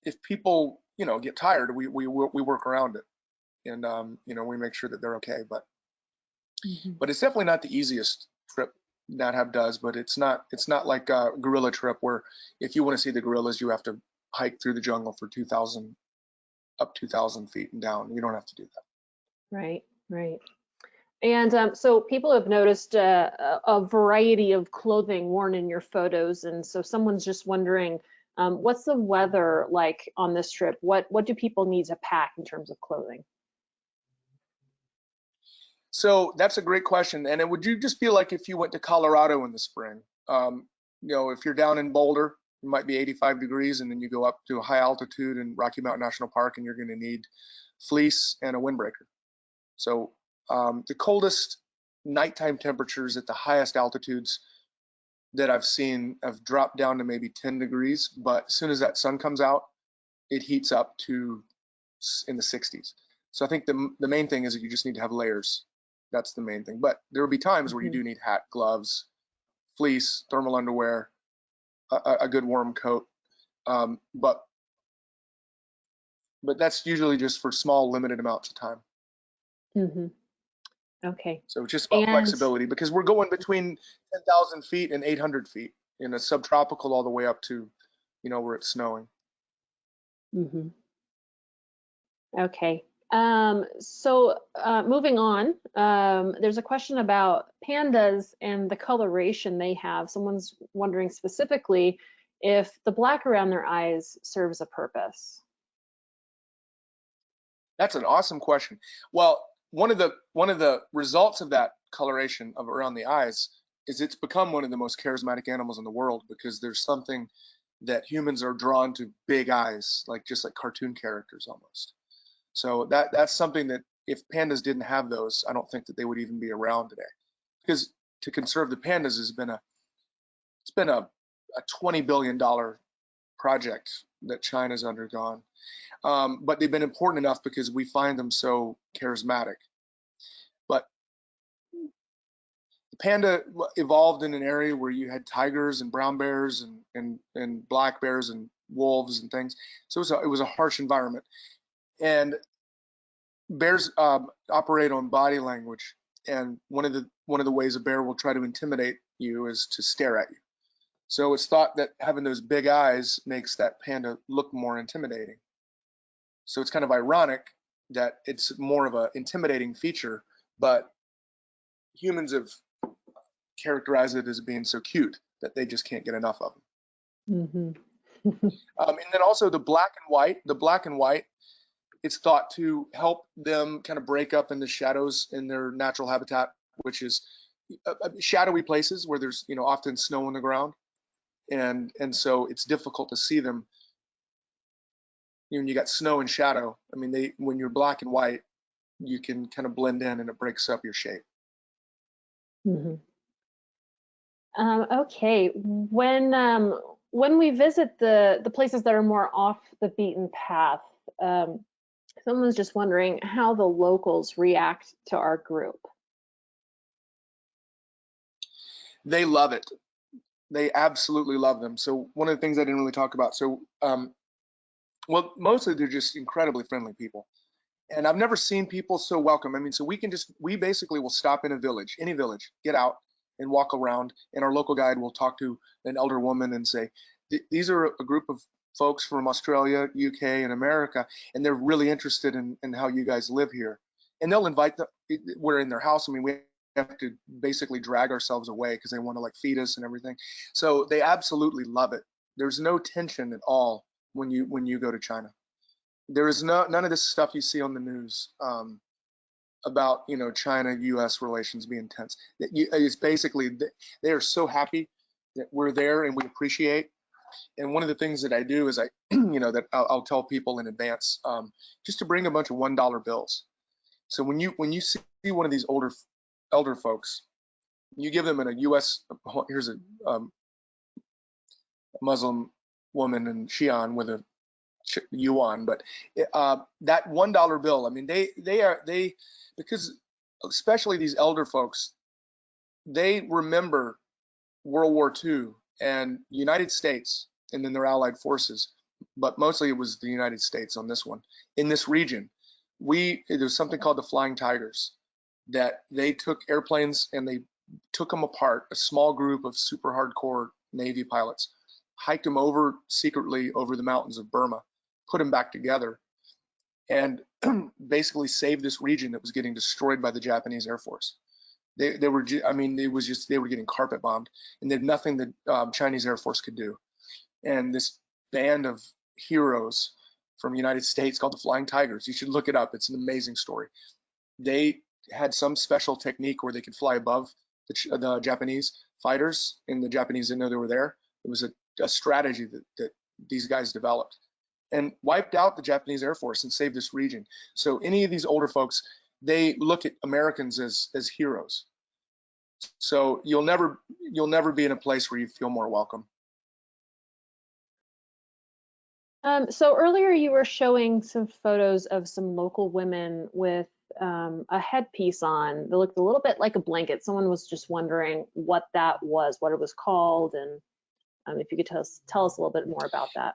if people, you know, get tired, we work around it, and you know, we make sure that they're okay. But it's definitely not the easiest trip NatHab does. But it's not like a gorilla trip where if you want to see the gorillas, you have to hike through the jungle for 2,000 feet and down. You don't have to do that. Right, right. And so people have noticed a variety of clothing worn in your photos, and so someone's just wondering, what's the weather like on this trip? What do people need to pack in terms of clothing? So that's a great question. And it would you just feel like if you went to Colorado in the spring? You know, if you're down in Boulder, it might be 85 degrees, and then you go up to a high altitude in Rocky Mountain National Park, and you're going to need fleece and a windbreaker. So the coldest nighttime temperatures at the highest altitudes that I've seen have dropped down to maybe 10 degrees, but as soon as that sun comes out, it heats up to in the 60s. So I think the main thing is that you just need to have layers. That's the main thing. But there will be times where you do need hat, gloves, fleece, thermal underwear, a good warm coat. But that's usually just for small, limited amounts of time. Mm-hmm. Okay. So it's just about flexibility, because we're going between 10,000 feet and 800 feet in a subtropical all the way up to, you know, where it's snowing. Okay. So moving on, there's a question about pandas and the coloration they have. Someone's wondering specifically if the black around their eyes serves a purpose. That's an awesome question. Well, one of the results of that coloration of around the eyes is it's become one of the most charismatic animals in the world, because there's something that humans are drawn to, big eyes, just like cartoon characters almost. So that's something that if pandas didn't have those, I don't think that they would even be around today. Because to conserve the pandas has been a $20 billion project that China's undergone. But they've been important enough because we find them so charismatic. But the panda evolved in an area where you had tigers and brown bears and black bears and wolves and things. So it was a harsh environment. And bears operate on body language, and one of the ways a bear will try to intimidate you is to stare at you. So it's thought that having those big eyes makes that panda look more intimidating. So it's kind of ironic that it's more of an intimidating feature, but humans have characterized it as being so cute that they just can't get enough of them. And then also the black and white, it's thought to help them kind of break up in the shadows in their natural habitat, which is shadowy places where there's, you know, often snow on the ground, and so it's difficult to see them. You know, you got snow and shadow. I mean, when you're black and white, you can kind of blend in, and it breaks up your shape. Okay, when we visit the places that are more off the beaten path, someone's just wondering how the locals react to our group. They love it. They absolutely love them. So one of the things I didn't really talk about. So, well, mostly they're just incredibly friendly people. And I've never seen people so welcome. I mean, so we basically will stop in a village, any village, get out and walk around, and our local guide will talk to an elder woman and say, these are a group of folks from Australia, UK, and America, and they're really interested in how you guys live here. And they'll invite them, we're in their house. I mean, we have to basically drag ourselves away because they want to like feed us and everything. So they absolutely love it. There's no tension at all when you go to China. There is none of this stuff you see on the news about China-U.S. relations being tense. It's basically they are so happy that we're there and we appreciate. And one of the things that I do is that I'll tell people in advance just to bring a bunch of $1 bills. So when you see one of these elder folks, you give them in a U.S. Here's a Muslim woman in Xi'an with a yuan, but that $1 bill, I mean, they because especially these elder folks, they remember World War II and United States and then their allied forces, but mostly it was the United States on this one. In this region, there's something called the Flying Tigers, that they took airplanes and they took them apart, a small group of super hardcore Navy pilots, hiked them secretly over the mountains of Burma, put them back together, and basically saved this region that was getting destroyed by the Japanese Air Force. They were, I mean, it was just, they were getting carpet bombed, and there's nothing that Chinese Air Force could do. And this band of heroes from the United States called the Flying Tigers, you should look it up. It's an amazing story. They had some special technique where they could fly above the Japanese fighters, and the Japanese didn't know they were there. It was a strategy that these guys developed and wiped out the Japanese Air Force and saved this region. So any of these older folks, they look at Americans as heroes. So you'll never be in a place where you feel more welcome. So earlier you were showing some photos of some local women with a headpiece on that looked a little bit like a blanket. Someone was just wondering what that was, what it was called, and if you could tell us a little bit more about that.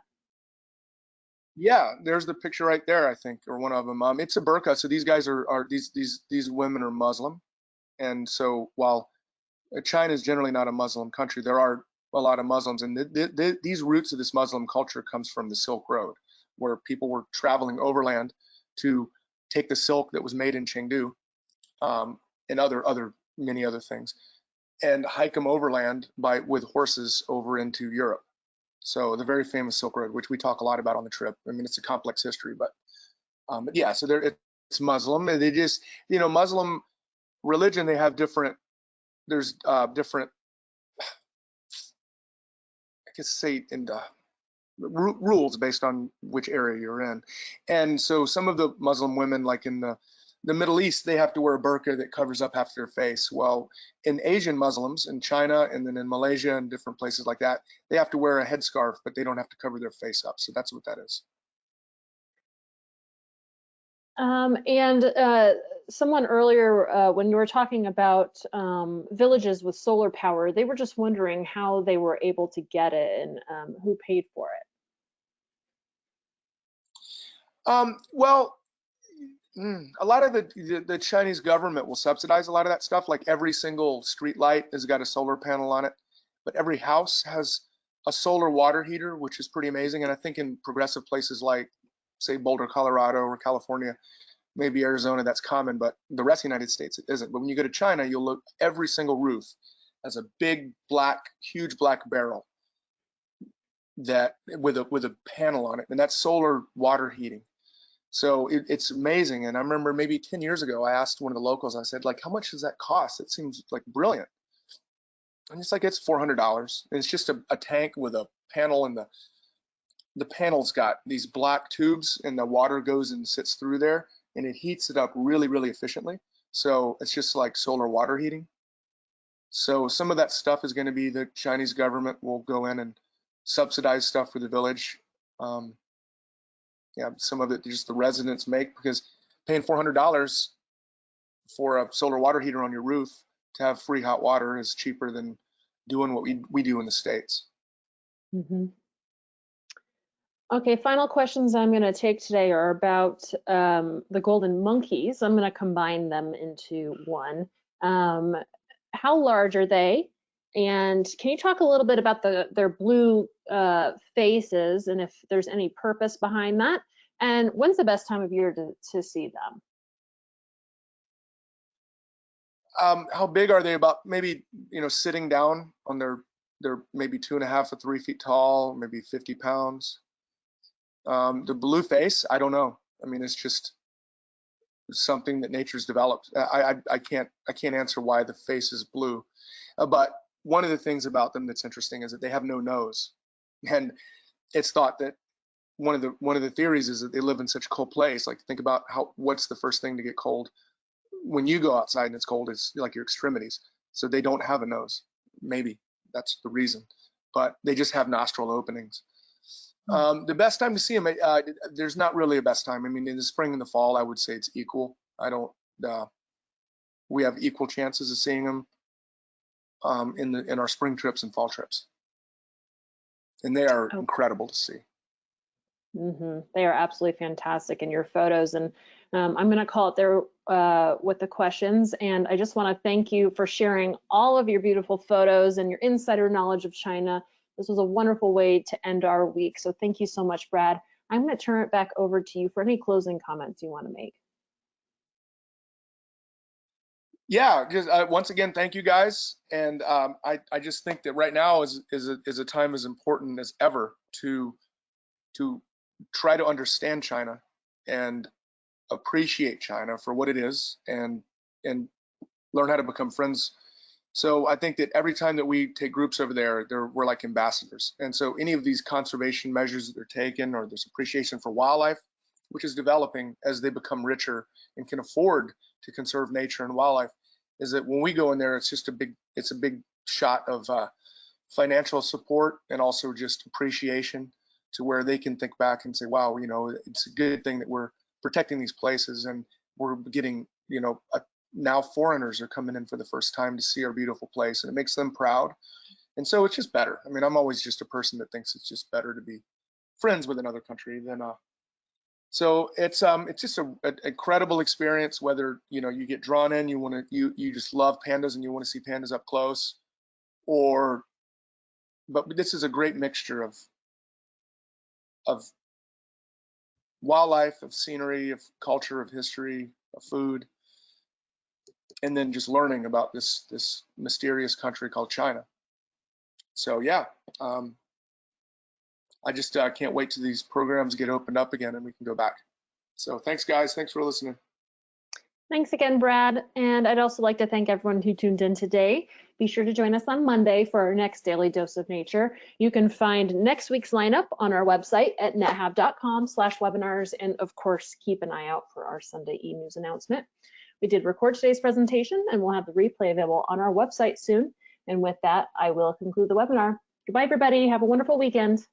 Yeah, there's the picture right there, I think, or one of them. It's a burqa. So these guys these women are Muslim, and so while China is generally not a Muslim country, there are a lot of Muslims, and these roots of this Muslim culture comes from the Silk Road, where people were traveling overland to take the silk that was made in Chengdu, and many other things, and hike them overland with horses over into Europe. So the very famous Silk Road, which we talk a lot about on the trip. I mean, it's a complex history, but yeah. So it's Muslim, and they just, Muslim religion. They have different. There's different. I guess say in the rules based on which area you're in, and so some of the Muslim women, like in the Middle East, they have to wear a burqa that covers up half their face. Well, in Asian Muslims, in China, and then in Malaysia and different places like that, they have to wear a headscarf, but they don't have to cover their face up. So that's what that is. And someone earlier, when you were talking about villages with solar power, they were just wondering how they were able to get it and who paid for it. Well, a lot of the Chinese government will subsidize a lot of that stuff. Like every single street light has got a solar panel on it, but every house has a solar water heater, which is pretty amazing. And I think in progressive places like, say, Boulder, Colorado, or California, maybe Arizona, that's common, but the rest of the United States, it isn't. But when you go to China, you'll look, every single roof has a big huge black barrel that with a panel on it, and that's solar water heating. So it's amazing. And I remember maybe 10 years ago, I asked one of the locals, I said, like, how much does that cost? It seems like brilliant. And it's like, it's $400. It's just a tank with a panel, and the panel's got these black tubes, and the water goes and sits through there, and it heats it up really, really efficiently. So it's just like solar water heating. So some of that stuff is going to be the Chinese government will go in and subsidize stuff for the village. Yeah, some of it just the residents make, because paying $400 for a solar water heater on your roof to have free hot water is cheaper than doing what we do in the States. Mm-hmm. Okay, final questions I'm going to take today are about the golden monkeys. I'm going to combine them into one. How large are they? And can you talk a little bit about their blue faces and if there's any purpose behind that? And when's the best time of year to see them? How big are they? About maybe, sitting down on they're maybe 2.5 to 3 feet tall, maybe 50 pounds. The blue face, I don't know. I mean, it's just something that nature's developed. I can't answer why the face is blue, but one of the things about them that's interesting is that they have no nose, and it's thought that one of the theories is that they live in such a cold place. Like, think about what's the first thing to get cold when you go outside and it's cold? Is like your extremities. So they don't have a nose. Maybe that's the reason, but they just have nostril openings. The best time to see them, there's not really a best time. I mean, in the spring and the fall, I would say it's equal. We have equal chances of seeing them in our spring trips and fall trips, and they are incredible to see. Mm-hmm. They are absolutely fantastic in your photos, and I'm going to call it there with the questions. And I just want to thank you for sharing all of your beautiful photos and your insider knowledge of China. This was a wonderful way to end our week. So thank you so much, Brad. I'm going to turn it back over to you for any closing comments you want to make. Yeah, just once again, thank you guys. And I just think that right now is a time as important as ever to try to understand China and appreciate China for what it is, and learn how to become friends. So I think that every time that we take groups over there, we're like ambassadors. And so any of these conservation measures that they're taking, or this appreciation for wildlife, which is developing as they become richer and can afford to conserve nature and wildlife, is that when we go in there, it's a big shot of financial support and also just appreciation, to where they can think back and say, wow, it's a good thing that we're protecting these places, and we're getting, now foreigners are coming in for the first time to see our beautiful place, and it makes them proud. And so it's just better. I mean, I'm always just a person that thinks it's just better to be friends with another country than so it's just an incredible experience, whether you get drawn in, you just love pandas and you want to see pandas up close, but this is a great mixture of wildlife, of scenery, of culture, of history, of food, and then just learning about this mysterious country called China. So yeah, I just can't wait till these programs get opened up again and we can go back. So thanks, guys. Thanks for listening. Thanks again, Brad. And I'd also like to thank everyone who tuned in today. Be sure to join us on Monday for our next Daily Dose of Nature. You can find next week's lineup on our website at nethab.com/webinars. And of course, keep an eye out for our Sunday e-news announcement. We did record today's presentation, and we'll have the replay available on our website soon. And with that, I will conclude the webinar. Goodbye, everybody. Have a wonderful weekend.